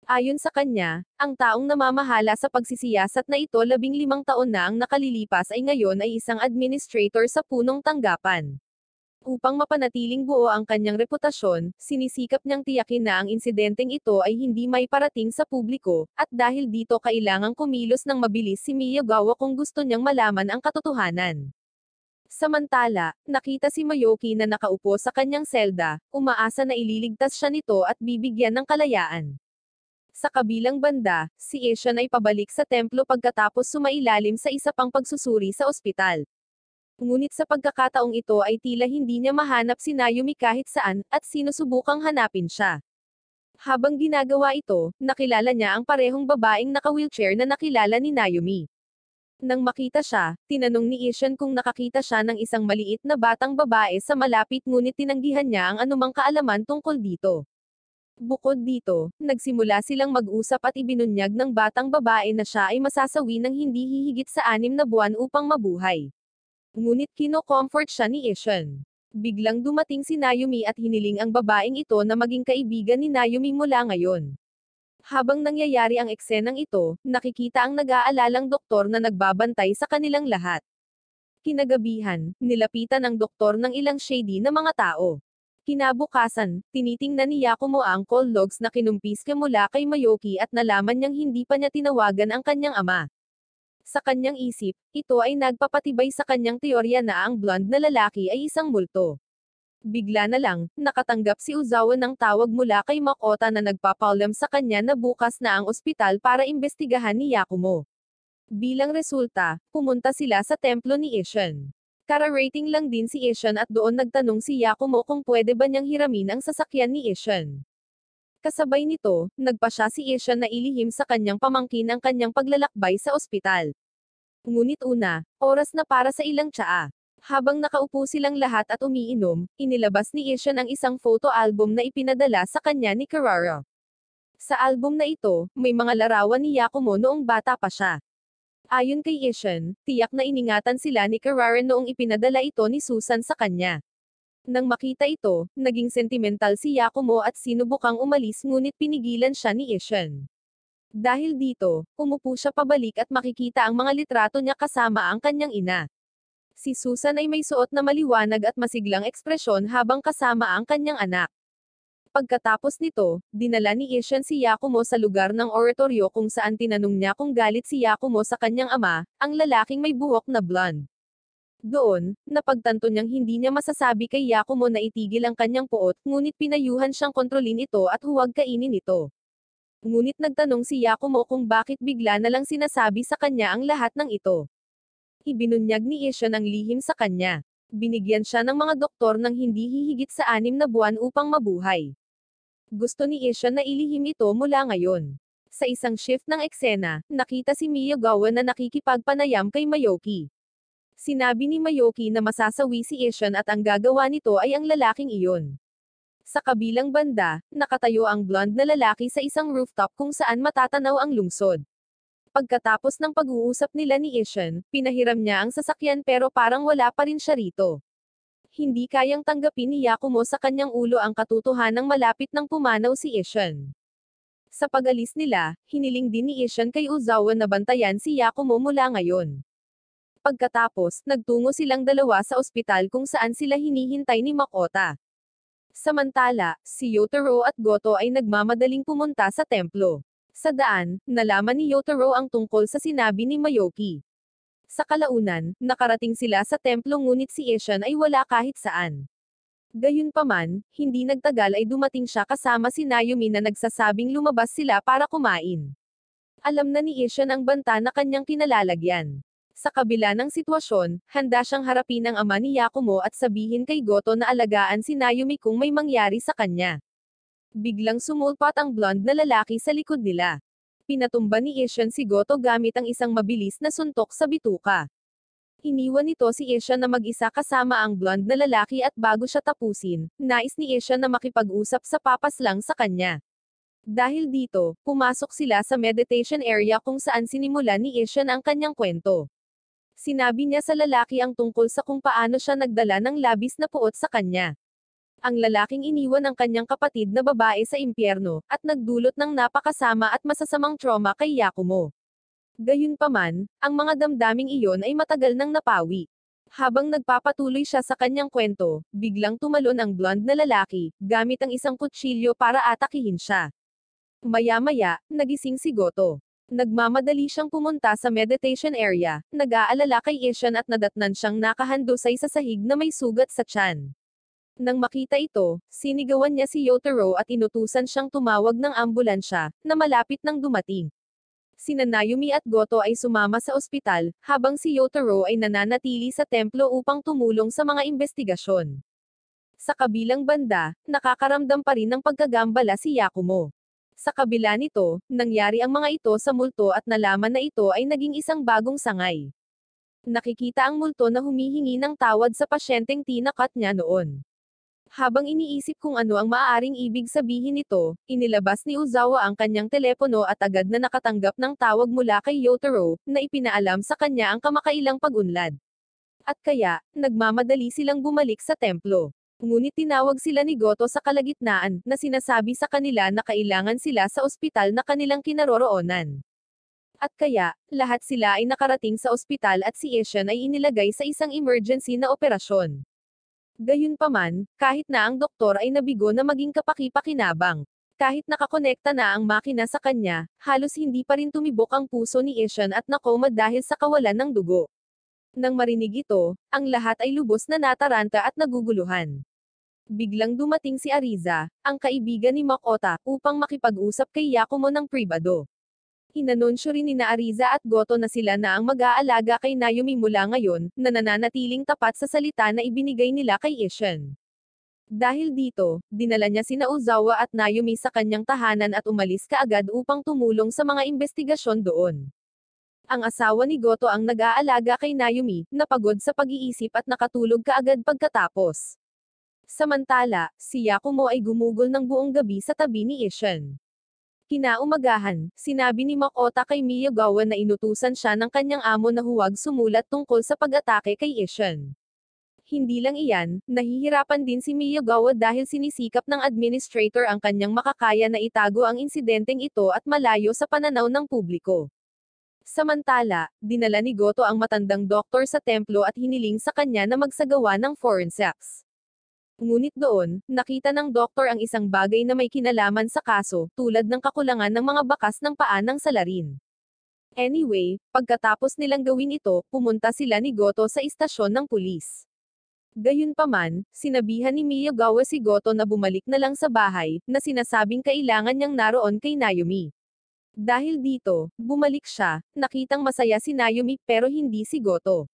S1: Ayon sa kanya, ang taong namamahala sa pagsisiyasat na ito 15 taon na ang nakalilipas ay ngayon ay isang administrator sa punong tanggapan. Upang mapanatiling buo ang kanyang reputasyon, sinisikap niyang tiyakin na ang insidenteng ito ay hindi may parating sa publiko, at dahil dito kailangang kumilos ng mabilis si Miyagawa kung gusto niyang malaman ang katotohanan. Samantala, nakita si Mayoki na nakaupo sa kanyang selda, umaasa na ililigtas siya nito at bibigyan ng kalayaan. Sa kabilang banda, si Ishan ay pabalik sa templo pagkatapos sumailalim sa isa pang pagsusuri sa ospital. Ngunit sa pagkakataong ito ay tila hindi niya mahanap si Nayumi kahit saan, at sinusubukang hanapin siya. Habang ginagawa ito, nakilala niya ang parehong babaeng naka-wheelchair na nakilala ni Nayumi. Nang makita siya, tinanong ni Ishan kung nakakita siya ng isang maliit na batang babae sa malapit ngunit tinanggihan niya ang anumang kaalaman tungkol dito. Bukod dito, nagsimula silang mag-usap at ibinunyag ng batang babae na siya ay masasawi ng hindi hihigit sa 6 na buwan upang mabuhay. Ngunit kino-comfort siya ni Ishan. Biglang dumating si Nayumi at hiniling ang babaeng ito na maging kaibigan ni Nayumi mula ngayon. Habang nangyayari ang eksenang ito, nakikita ang nag-aalalang doktor na nagbabantay sa kanilang lahat. Kinagabihan, nilapitan ng doktor ng ilang shady na mga tao. Kinabukasan, tinitingnan ni Yakumo ang call logs na kinumpiska mula kay Mayoki at nalaman niyang hindi pa niya tinawagan ang kanyang ama. Sa kanyang isip, ito ay nagpapatibay sa kanyang teorya na ang blonde na lalaki ay isang multo. Bigla na lang, nakatanggap si Uzawa ng tawag mula kay Makota na nagpapaalam sa kanya na bukas na ang ospital para imbestigahan ni Yakumo. Bilang resulta, pumunta sila sa templo ni Ishan. Kararating lang din si Ishan at doon nagtanong si Yakumo kung pwede ba niyang hiramin ang sasakyan ni Ishan. Kasabay nito, nagpa siya si Ishan na ilihim sa kanyang pamangkin ang kanyang paglalakbay sa ospital. Ngunit una, oras na para sa ilang tsaa. Habang nakaupo silang lahat at umiinom, inilabas ni Ishan ang isang photo album na ipinadala sa kanya ni Karara. Sa album na ito, may mga larawan ni Yakumo noong bata pa siya. Ayon kay Ishan, tiyak na iningatan sila ni Karara noong ipinadala ito ni Susan sa kanya. Nang makita ito, naging sentimental si Yakumo at sinubukang umalis ngunit pinigilan siya ni Ishan. Dahil dito, umupo siya pabalik at makikita ang mga litrato niya kasama ang kanyang ina. Si Susan ay may suot na maliwanag at masiglang ekspresyon habang kasama ang kanyang anak. Pagkatapos nito, dinala ni Ishan si Yakumo sa lugar ng oratoryo kung saan tinanong niya kung galit si Yakumo sa kanyang ama, ang lalaking may buhok na blonde. Doon, napagtanto niyang hindi niya masasabi kay Yakumo na itigil ang kanyang puot, ngunit pinayuhan siyang kontrolin ito at huwag kainin ito. Ngunit nagtanong si Yakumo kung bakit bigla na lang sinasabi sa kanya ang lahat ng ito. Ibinunyag ni Ishan ang lihim sa kanya. Binigyan siya ng mga doktor ng hindi hihigit sa 6 na buwan upang mabuhay. Gusto ni Ishan na ilihim ito mula ngayon. Sa isang shift ng eksena, nakita si Miyagawa na nakikipagpanayam kay Mayoki. Sinabi ni Mayoki na masasawi si Ishan at ang gagawa nito ay ang lalaking iyon. Sa kabilang banda, nakatayo ang blonde na lalaki sa isang rooftop kung saan matatanaw ang lungsod. Pagkatapos ng pag-uusap nila ni Ishan, pinahiram niya ang sasakyan pero parang wala pa rin siya rito. Hindi kayang tanggapin ni Yakumo sa kanyang ulo ang katotohanang malapit ng pumanaw si Ishan. Sa pag-alis nila, hiniling din ni Ishan kay Uzawa na bantayan si Yakumo mula ngayon. Pagkatapos, nagtungo silang dalawa sa ospital kung saan sila hinihintay ni Makota. Samantala, si Yotaro at Goto ay nagmamadaling pumunta sa templo. Sa daan, nalaman ni Yotaro ang tungkol sa sinabi ni Mayoki. Sa kalaunan, nakarating sila sa templo ngunit si Ishan ay wala kahit saan. Gayunpaman, hindi nagtagal ay dumating siya kasama si Nayumi na nagsasabing lumabas sila para kumain. Alam na ni Ishan ang banta na kanyang kinalalagyan. Sa kabila ng sitwasyon, handa siyang harapin ang ama ni Yakumo at sabihin kay Goto na alagaan si Nayumi kung may mangyari sa kanya. Biglang sumulpot ang blonde na lalaki sa likod nila. Pinatumba ni Ishan si Goto gamit ang isang mabilis na suntok sa bituka. Iniwan nito si Ishan na mag-isa kasama ang blonde na lalaki at bago siya tapusin, nais ni Ishan na makipag-usap sa papaslang sa kanya. Dahil dito, pumasok sila sa meditation area kung saan sinimula ni Ishan ang kanyang kwento. Sinabi niya sa lalaki ang tungkol sa kung paano siya nagdala ng labis na puot sa kanya. Ang lalaking iniwan ang kanyang kapatid na babae sa impyerno, at nagdulot ng napakasama at masasamang trauma kay Yakumo. Gayunpaman, ang mga damdaming iyon ay matagal nang napawi. Habang nagpapatuloy siya sa kanyang kwento, biglang tumalon ang blonde na lalaki, gamit ang isang kutsilyo para atakihin siya. Maya-maya, nagising si Goto. Nagmamadali siyang pumunta sa meditation area, nag-aalala kay Ishan at nadatnan siyang nakahandusay sa sahig na may sugat sa tiyan. Nang makita ito, sinigawan niya si Yotaro at inutusan siyang tumawag ng ambulansya, na malapit nang dumating. Sina Naomi at Goto ay sumama sa ospital, habang si Yotaro ay nananatili sa templo upang tumulong sa mga investigasyon. Sa kabilang banda, nakakaramdam pa rin ng pagkagambala si Yakumo. Sa kabila nito, nangyari ang mga ito sa multo at nalaman na ito ay naging isang bagong sangay. Nakikita ang multo na humihingi ng tawad sa pasyenteng tinakat niya noon. Habang iniisip kung ano ang maaaring ibig sabihin nito, inilabas ni Uzawa ang kanyang telepono at agad na nakatanggap ng tawag mula kay Yotaro, na ipinaalam sa kanya ang kamakailang pag-unlad. At kaya, nagmamadali silang bumalik sa templo. Ngunit tinawag sila ni Goto sa kalagitnaan, na sinasabi sa kanila na kailangan sila sa ospital na kanilang kinaroroonan. At kaya, lahat sila ay nakarating sa ospital at si Ishan ay inilagay sa isang emergency na operasyon. Gayunpaman, kahit na ang doktor ay nabigo na maging kapaki-pakinabang. Kahit nakakonekta na ang makina sa kanya, halos hindi pa rin tumibok ang puso ni Ishan at nakoma dahil sa kawalan ng dugo. Nang marinig ito, ang lahat ay lubos na nataranta at naguguluhan. Biglang dumating si Ariza, ang kaibigan ni Makota, upang makipag-usap kay Yakumo ng pribado. Inanunsyo rin ni Ariza at Goto na sila na ang mag-aalaga kay Naomi mula ngayon, na nananatiling tapat sa salita na ibinigay nila kay Ishan. Dahil dito, dinala niya sina Uzawa at Naomi sa kanyang tahanan at umalis kaagad upang tumulong sa mga investigasyon doon. Ang asawa ni Goto ang nag-aalaga kay Naomi, napagod sa pag-iisip at nakatulog kaagad pagkatapos. Samantala, si Yakumo ay gumugol ng buong gabi sa tabi ni Ishan. Kinaumagahan, sinabi ni Makota kay Miyagawa na inutusan siya ng kanyang amo na huwag sumulat tungkol sa pag-atake kay Ishan. Hindi lang iyan, nahihirapan din si Miyagawa dahil sinisikap ng administrator ang kanyang makakaya na itago ang insidenteng ito at malayo sa pananaw ng publiko. Samantala, dinala ni Goto ang matandang doktor sa templo at hiniling sa kanya na magsagawa ng forensics. Ngunit doon, nakita ng doktor ang isang bagay na may kinalaman sa kaso, tulad ng kakulangan ng mga bakas ng paa ng salarin. Anyway, pagkatapos nilang gawin ito, pumunta sila ni Goto sa istasyon ng pulis. Gayunpaman, sinabihan ni Miyagawa si Goto na bumalik na lang sa bahay, na sinasabing kailangan niyang naroon kay Naomi. Dahil dito, bumalik siya, nakitang masaya si Naomi pero hindi si Goto.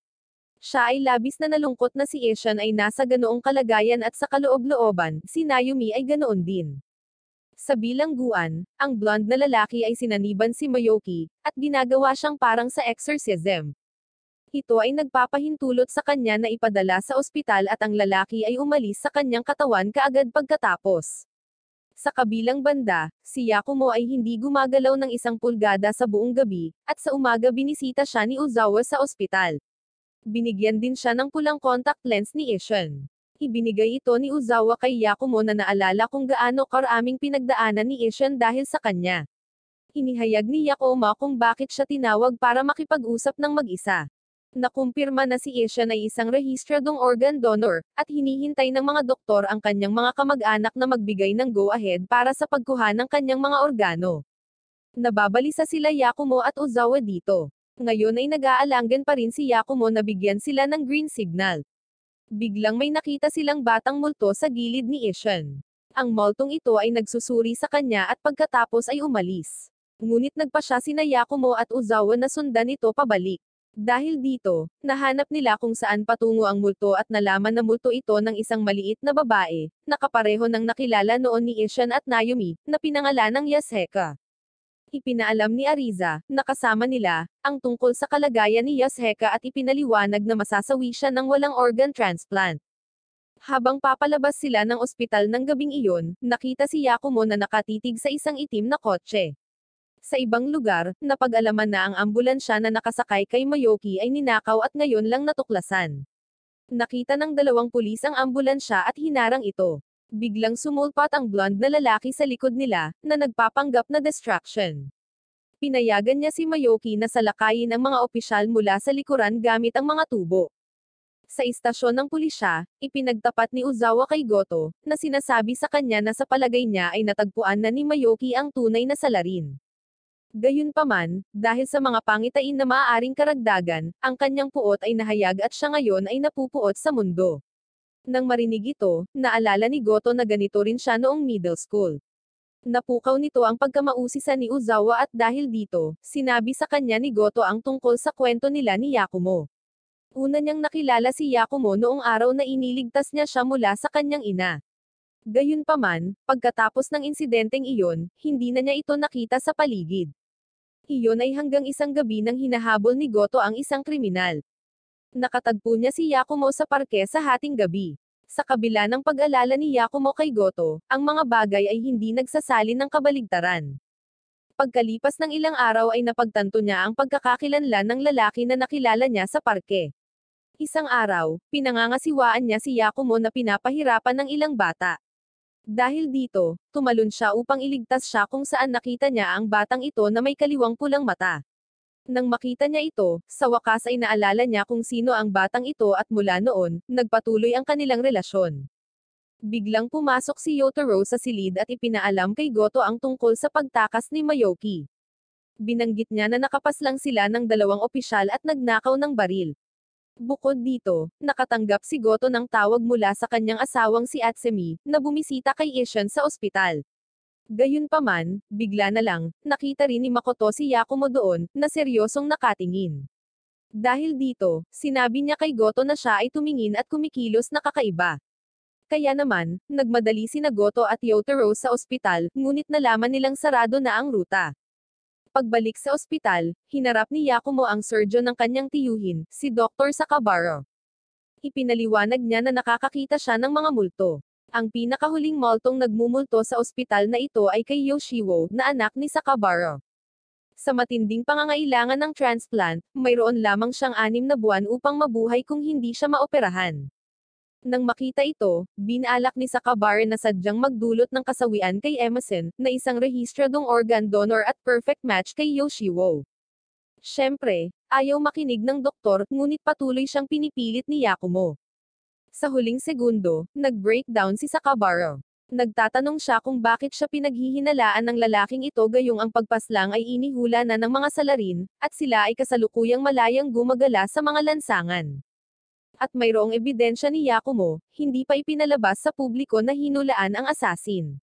S1: Siya ay labis na nalungkot na si Ishan ay nasa ganoong kalagayan at sa kaloob-looban, si Naomi ay ganoon din. Sa bilangguan, ang blonde na lalaki ay sinaniban si Moyoki, at ginagawa siyang parang sa exorcism. Ito ay nagpapahintulot sa kanya na ipadala sa ospital at ang lalaki ay umalis sa kanyang katawan kaagad pagkatapos. Sa kabilang banda, si Yakumo ay hindi gumagalaw ng 1 pulgada sa buong gabi, at sa umaga binisita siya ni Uzawa sa ospital. Binigyan din siya ng pulang contact lens ni Ishan. Ibinigay ito ni Uzawa kay Yakumo na naalala kung gaano karaming pinagdaanan ni Ishan dahil sa kanya. Inihayag ni Yakumo kung bakit siya tinawag para makipag-usap ng mag-isa. Nakumpirma na si Ishan ay isang rehistradong organ donor, at hinihintay ng mga doktor ang kanyang mga kamag-anak na magbigay ng go-ahead para sa pagkuha ng kanyang mga organo. Nababalisa sila Yakumo at Uzawa dito. Ngayon ay nag-aalangan pa rin si Yakumo na bigyan sila ng green signal. Biglang may nakita silang batang multo sa gilid ni Ishan. Ang multong ito ay nagsusuri sa kanya at pagkatapos ay umalis. Ngunit nagpa siya sina Yakumo at Uzawa na sundan ito pabalik. Dahil dito, nahanap nila kung saan patungo ang multo at nalaman na multo ito ng isang maliit na babae, na kapareho ng nakilala noon ni Ishan at Naomi, na pinangalan ng Yasheka. Ipinaalam ni Ariza, na kasama nila, ang tungkol sa kalagayan ni Yasheka at ipinaliwanag na masasawi siya ng walang organ transplant. Habang papalabas sila ng ospital ng gabing iyon, nakita si Yakumo na nakatitig sa isang itim na kotse. Sa ibang lugar, napag-alaman na ang ambulansya na nakasakay kay Mayoki ay ninakaw at ngayon lang natuklasan. Nakita ng dalawang pulis ang ambulansya at hinarang ito. Biglang sumulpat ang blonde na lalaki sa likod nila, na nagpapanggap na distraction. Pinayagan niya si Mayoki na salakayin ang mga opisyal mula sa likuran gamit ang mga tubo. Sa istasyon ng pulisya, ipinagtapat ni Uzawa kay Goto, na sinasabi sa kanya na sa palagay niya ay natagpuan na ni Mayoki ang tunay na salarin. Gayunpaman, dahil sa mga pangitain na maaaring karagdagan, ang kanyang puot ay nahayag at siya ngayon ay napupuot sa mundo. Nang marinig ito, naalala ni Goto na ganito rin siya noong middle school. Napukaw nito ang pagkamausisa ni Uzawa at dahil dito, sinabi sa kanya ni Goto ang tungkol sa kwento nila ni Yakumo. Una niyang nakilala si Yakumo noong araw na iniligtas niya siya mula sa kanyang ina. Gayunpaman, pagkatapos ng insidenteng iyon, hindi na niya ito nakita sa paligid. Iyon ay hanggang isang gabi nang hinahabol ni Goto ang isang kriminal. Nakatagpo niya si Yakumo sa parke sa hating gabi. Sa kabila ng pag-alala ni Yakumo kay Goto, ang mga bagay ay hindi nagsasalin ng kabaligtaran. Pagkalipas ng ilang araw ay napagtanto niya ang pagkakakilanlan ng lalaki na nakilala niya sa parke. Isang araw, pinangangasiwaan niya si Yakumo na pinapahirapan ng ilang bata. Dahil dito, tumalon siya upang iligtas siya kung saan nakita niya ang batang ito na may kaliwang pulang mata. Nang makita niya ito, sa wakas ay naalala niya kung sino ang batang ito at mula noon, nagpatuloy ang kanilang relasyon. Biglang pumasok si Yotaro sa silid at ipinaalam kay Goto ang tungkol sa pagtakas ni Mayoki. Binanggit niya na nakapaslang sila ng dalawang opisyal at nagnakaw ng baril. Bukod dito, nakatanggap si Goto ng tawag mula sa kanyang asawang si Atsumi, na bumisita kay Ishan sa ospital. Gayunpaman, bigla na lang, nakita rin ni Makoto si Yakumo doon, na seryosong nakatingin. Dahil dito, sinabi niya kay Goto na siya ay tumingin at kumikilos na kakaiba. Kaya naman, nagmadali sina Goto at Yotaro sa ospital, ngunit nalaman nilang sarado na ang ruta. Pagbalik sa ospital, hinarap ni Yakumo ang surgeon ng kanyang tiyuhin, si Dr. Sakabara. Ipinaliwanag niya na nakakakita siya ng mga multo. Ang pinakahuling multong nagmumulto sa ospital na ito ay kay Yoshiwo, na anak ni Sakabara. Sa matinding pangangailangan ng transplant, mayroon lamang siyang 6 na buwan upang mabuhay kung hindi siya maoperahan. Nang makita ito, binalak ni Sakabara na sadyang magdulot ng kasawian kay Emerson, na isang rehistradong organ donor at perfect match kay Yoshiwo. Siyempre, ayaw makinig ng doktor, ngunit patuloy siyang pinipilit ni Yakumo. Sa huling segundo, nag-breakdown si Sakabara. Nagtatanong siya kung bakit siya pinaghihinalaan ng lalaking ito gayong ang pagpaslang ay inihula na ng mga salarin, at sila ay kasalukuyang malayang gumagala sa mga lansangan. At mayroong ebidensya ni Yakumo, hindi pa ipinalabas sa publiko na hinulaan ang asasin.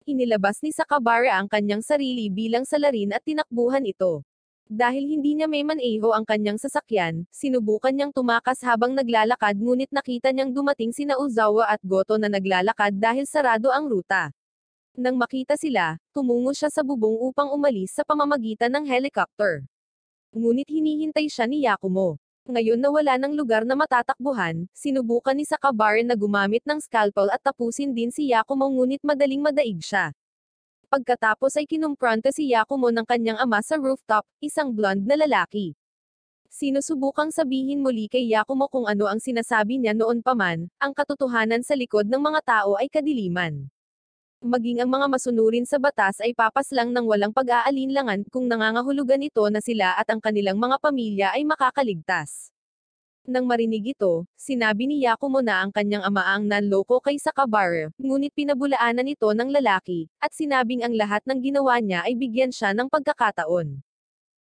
S1: Inilabas ni Sakabara ang kanyang sarili bilang salarin at tinakbuhan ito. Dahil hindi niya may maneho ang kanyang sasakyan, sinubukan niyang tumakas habang naglalakad ngunit nakita niyang dumating sina Uzawa at Goto na naglalakad dahil sarado ang ruta. Nang makita sila, tumungo siya sa bubong upang umalis sa pamamagitan ng helicopter. Ngunit hinihintay siya ni Yakumo. Ngayon na wala ng lugar na matatakbuhan, sinubukan ni Sakabara na gumamit ng scalpel at tapusin din si Yakumo ngunit madaling madaig siya. Pagkatapos ay kinumpronta si Yakumo ng kanyang ama sa rooftop, isang blonde na lalaki. Sinusubukang sabihin muli kay Yakumo kung ano ang sinasabi niya noon pa man, ang katotohanan sa likod ng mga tao ay kadiliman. Maging ang mga masunurin sa batas ay papaslang ng walang pag-aalinlangan kung nangangahulugan ito na sila at ang kanilang mga pamilya ay makakaligtas. Nang marinig ito, sinabi ni Yakumo na ang kanyang ama ang nanloko kay Sakabara, ngunit pinabulaanan ito ng lalaki, at sinabing ang lahat ng ginawa niya ay bigyan siya ng pagkakataon.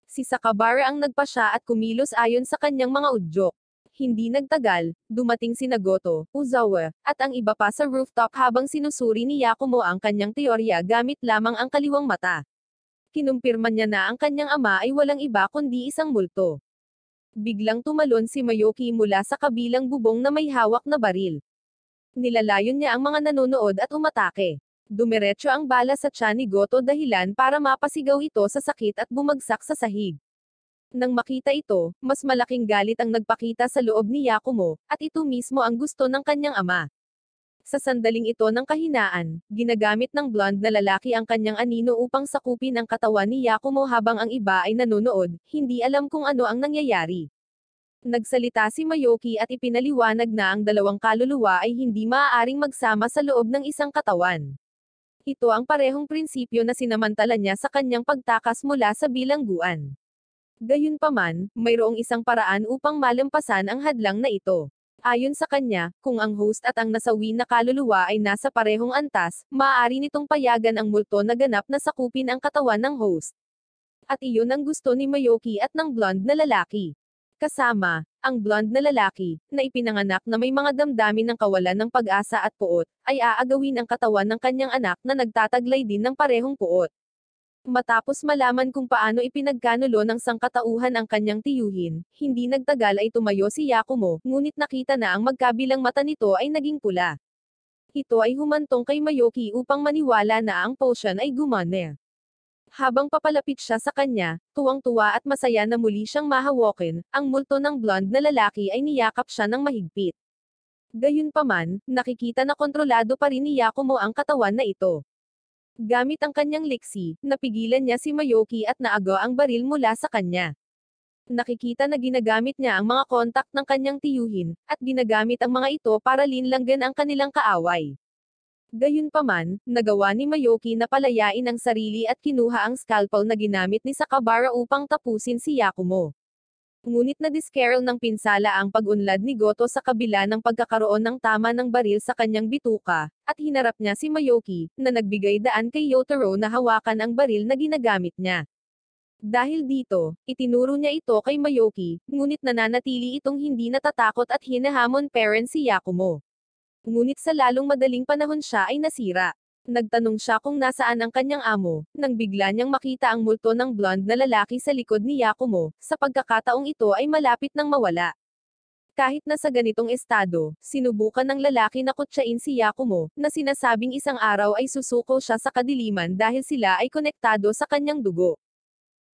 S1: Si Sakabara ang nagpasya at kumilos ayon sa kanyang mga udyok. Hindi nagtagal, dumating sina Goto, Uzawa, at ang iba pa sa rooftop habang sinusuri ni Yakumo ang kanyang teorya gamit lamang ang kaliwang mata. Kinumpirma niya na ang kanyang ama ay walang iba kundi isang multo. Biglang tumalon si Mayuki mula sa kabilang bubong na may hawak na baril. Nilalayon niya ang mga nanonood at umatake. Dumiretso ang bala sa tiyan ni Goto dahilan para mapasigaw ito sa sakit at bumagsak sa sahig. Nang makita ito, mas malaking galit ang nagpakita sa loob ni Yakumo, at ito mismo ang gusto ng kanyang ama. Sa sandaling ito ng kahinaan, ginagamit ng blonde na lalaki ang kanyang anino upang sakupin ang katawan ni Yakumo habang ang iba ay nanonood, hindi alam kung ano ang nangyayari. Nagsalita si Mayuki at ipinaliwanag na ang dalawang kaluluwa ay hindi maaaring magsama sa loob ng isang katawan. Ito ang parehong prinsipyo na sinamantala niya sa kanyang pagtakas mula sa bilangguan. Gayunpaman, mayroong isang paraan upang malampasan ang hadlang na ito. Ayon sa kanya, kung ang host at ang nasawi na kaluluwa ay nasa parehong antas, maaari nitong payagan ang multo na ganap na sakupin ang katawan ng host. At iyon ang gusto ni Mayuki at ng blonde na lalaki. Kasama, ang blonde na lalaki, na ipinanganak na may mga damdamin ng kawalan ng pag-asa at puot, ay aagawin ang katawan ng kanyang anak na nagtataglay din ng parehong puot. Matapos malaman kung paano ipinagkanulo ng sangkatauhan ang kanyang tiyuhin, hindi nagtagal ay tumayo si Yakumo, ngunit nakita na ang magkabilang mata nito ay naging pula. Ito ay humantong kay Mayuki upang maniwala na ang potion ay gumana. Habang papalapit siya sa kanya, tuwang-tuwa at masaya na muli siyang mahawakin, ang multo ng blonde na lalaki ay niyakap siya ng mahigpit. Gayunpaman, nakikita na kontrolado pa rin ni Yakumo ang katawan na ito. Gamit ang kanyang liksi, napigilan niya si Mayuki at naagaw ang baril mula sa kanya. Nakikita na ginagamit niya ang mga kontak ng kanyang tiyuhin, at ginagamit ang mga ito para linlanggan ang kanilang kaaway. Gayunpaman, nagawa ni Mayuki na palayain ang sarili at kinuha ang scalpel na ginamit ni Sakabara upang tapusin si Yakumo. Ngunit na-discarrel ng pinsala ang pag-unlad ni Goto sa kabila ng pagkakaroon ng tama ng baril sa kanyang bituka, at hinarap niya si Mayuki, na nagbigay daan kay Yotaro na hawakan ang baril na ginagamit niya. Dahil dito, itinuro niya ito kay Mayuki, ngunit nananatili itong hindi natatakot at hinahamon parent si Yakumo. Ngunit sa lalong madaling panahon siya ay nasira. Nagtanong siya kung nasaan ang kanyang amo, nang bigla niyang makita ang multo ng blonde na lalaki sa likod ni Yakumo, sa pagkakataong ito ay malapit nang mawala. Kahit na sa ganitong estado, sinubukan ng lalaki na kutsain si Yakumo, na sinasabing isang araw ay susuko siya sa kadiliman dahil sila ay konektado sa kanyang dugo.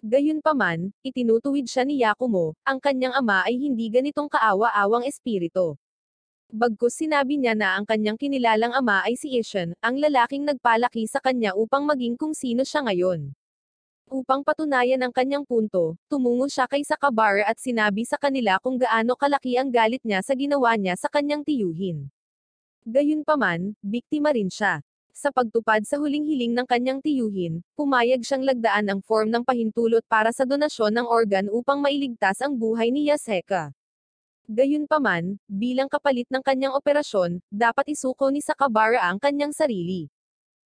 S1: Gayunpaman, itinutuwid siya ni Yakumo, ang kanyang ama ay hindi ganitong kaawa-awang espiritu. Bagkus sinabi niya na ang kanyang kinilalang ama ay si Ishin, ang lalaking nagpalaki sa kanya upang maging kung sino siya ngayon. Upang patunayan ang kanyang punto, tumungo siya kay Sakabara at sinabi sa kanila kung gaano kalaki ang galit niya sa ginawa niya sa kanyang tiyuhin. Gayunpaman, biktima rin siya. Sa pagtupad sa huling hiling ng kanyang tiyuhin, pumayag siyang lagdaan ang form ng pahintulot para sa donasyon ng organ upang mailigtas ang buhay ni Yaseka. Gayunpaman, bilang kapalit ng kanyang operasyon, dapat isuko ni Sakabara ang kanyang sarili.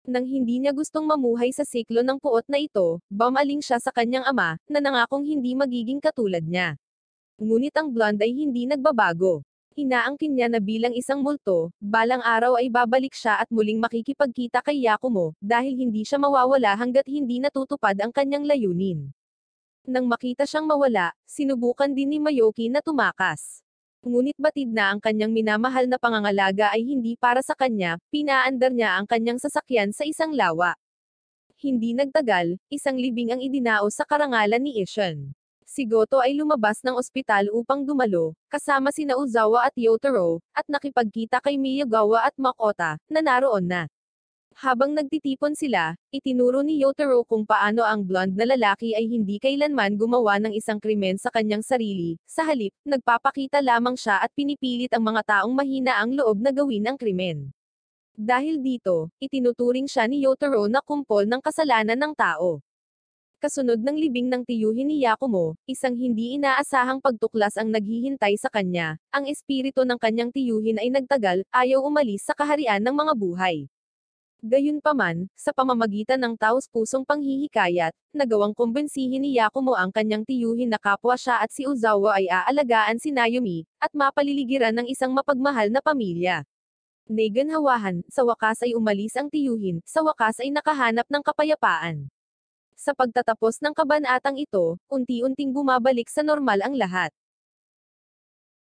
S1: Nang hindi niya gustong mamuhay sa siklo ng puot na ito, bumaling siya sa kanyang ama, na nangakong hindi magiging katulad niya. Ngunit ang blonde ay hindi nagbabago. Inaangkin niya na bilang isang multo, balang araw ay babalik siya at muling makikipagkita kay Yakumo, dahil hindi siya mawawala hanggat hindi natutupad ang kanyang layunin. Nang makita siyang mawala, sinubukan din ni Mayuki na tumakas. Ngunit batid na ang kanyang minamahal na pangangalaga ay hindi para sa kanya, pinaandar niya ang kanyang sasakyan sa isang lawa. Hindi nagtagal, isang libing ang idinaos sa karangalan ni Ishin. Si Goto ay lumabas ng ospital upang dumalo, kasama sina Uzawa at Yotaro, at nakipagkita kay Miyagawa at Makota, na naroon na. Habang nagtitipon sila, itinuro ni Yotaro kung paano ang blonde na lalaki ay hindi kailanman gumawa ng isang krimen sa kanyang sarili, sa halip, nagpapakita lamang siya at pinipilit ang mga taong mahina ang loob na gawin ang krimen. Dahil dito, itinuturing siya ni Yotaro na kumpol ng kasalanan ng tao. Kasunod ng libing ng tiyuhin ni Yakumo, isang hindi inaasahang pagtuklas ang naghihintay sa kanya, ang espiritu ng kanyang tiyuhin ay nagtagal, ayaw umalis sa kaharian ng mga buhay. Gayunpaman, sa pamamagitan ng taos-pusong panghihikayat, nagawang kumbensihin ni Yakumo ang kanyang tiyuhin na kapwa siya at si Uzawa ay aalagaan si Naomi, at mapaliligiran ng isang mapagmahal na pamilya. Naganhawahan, sa wakas ay umalis ang tiyuhin, sa wakas ay nakahanap ng kapayapaan. Sa pagtatapos ng kabanatang ito, unti-unting bumabalik sa normal ang lahat.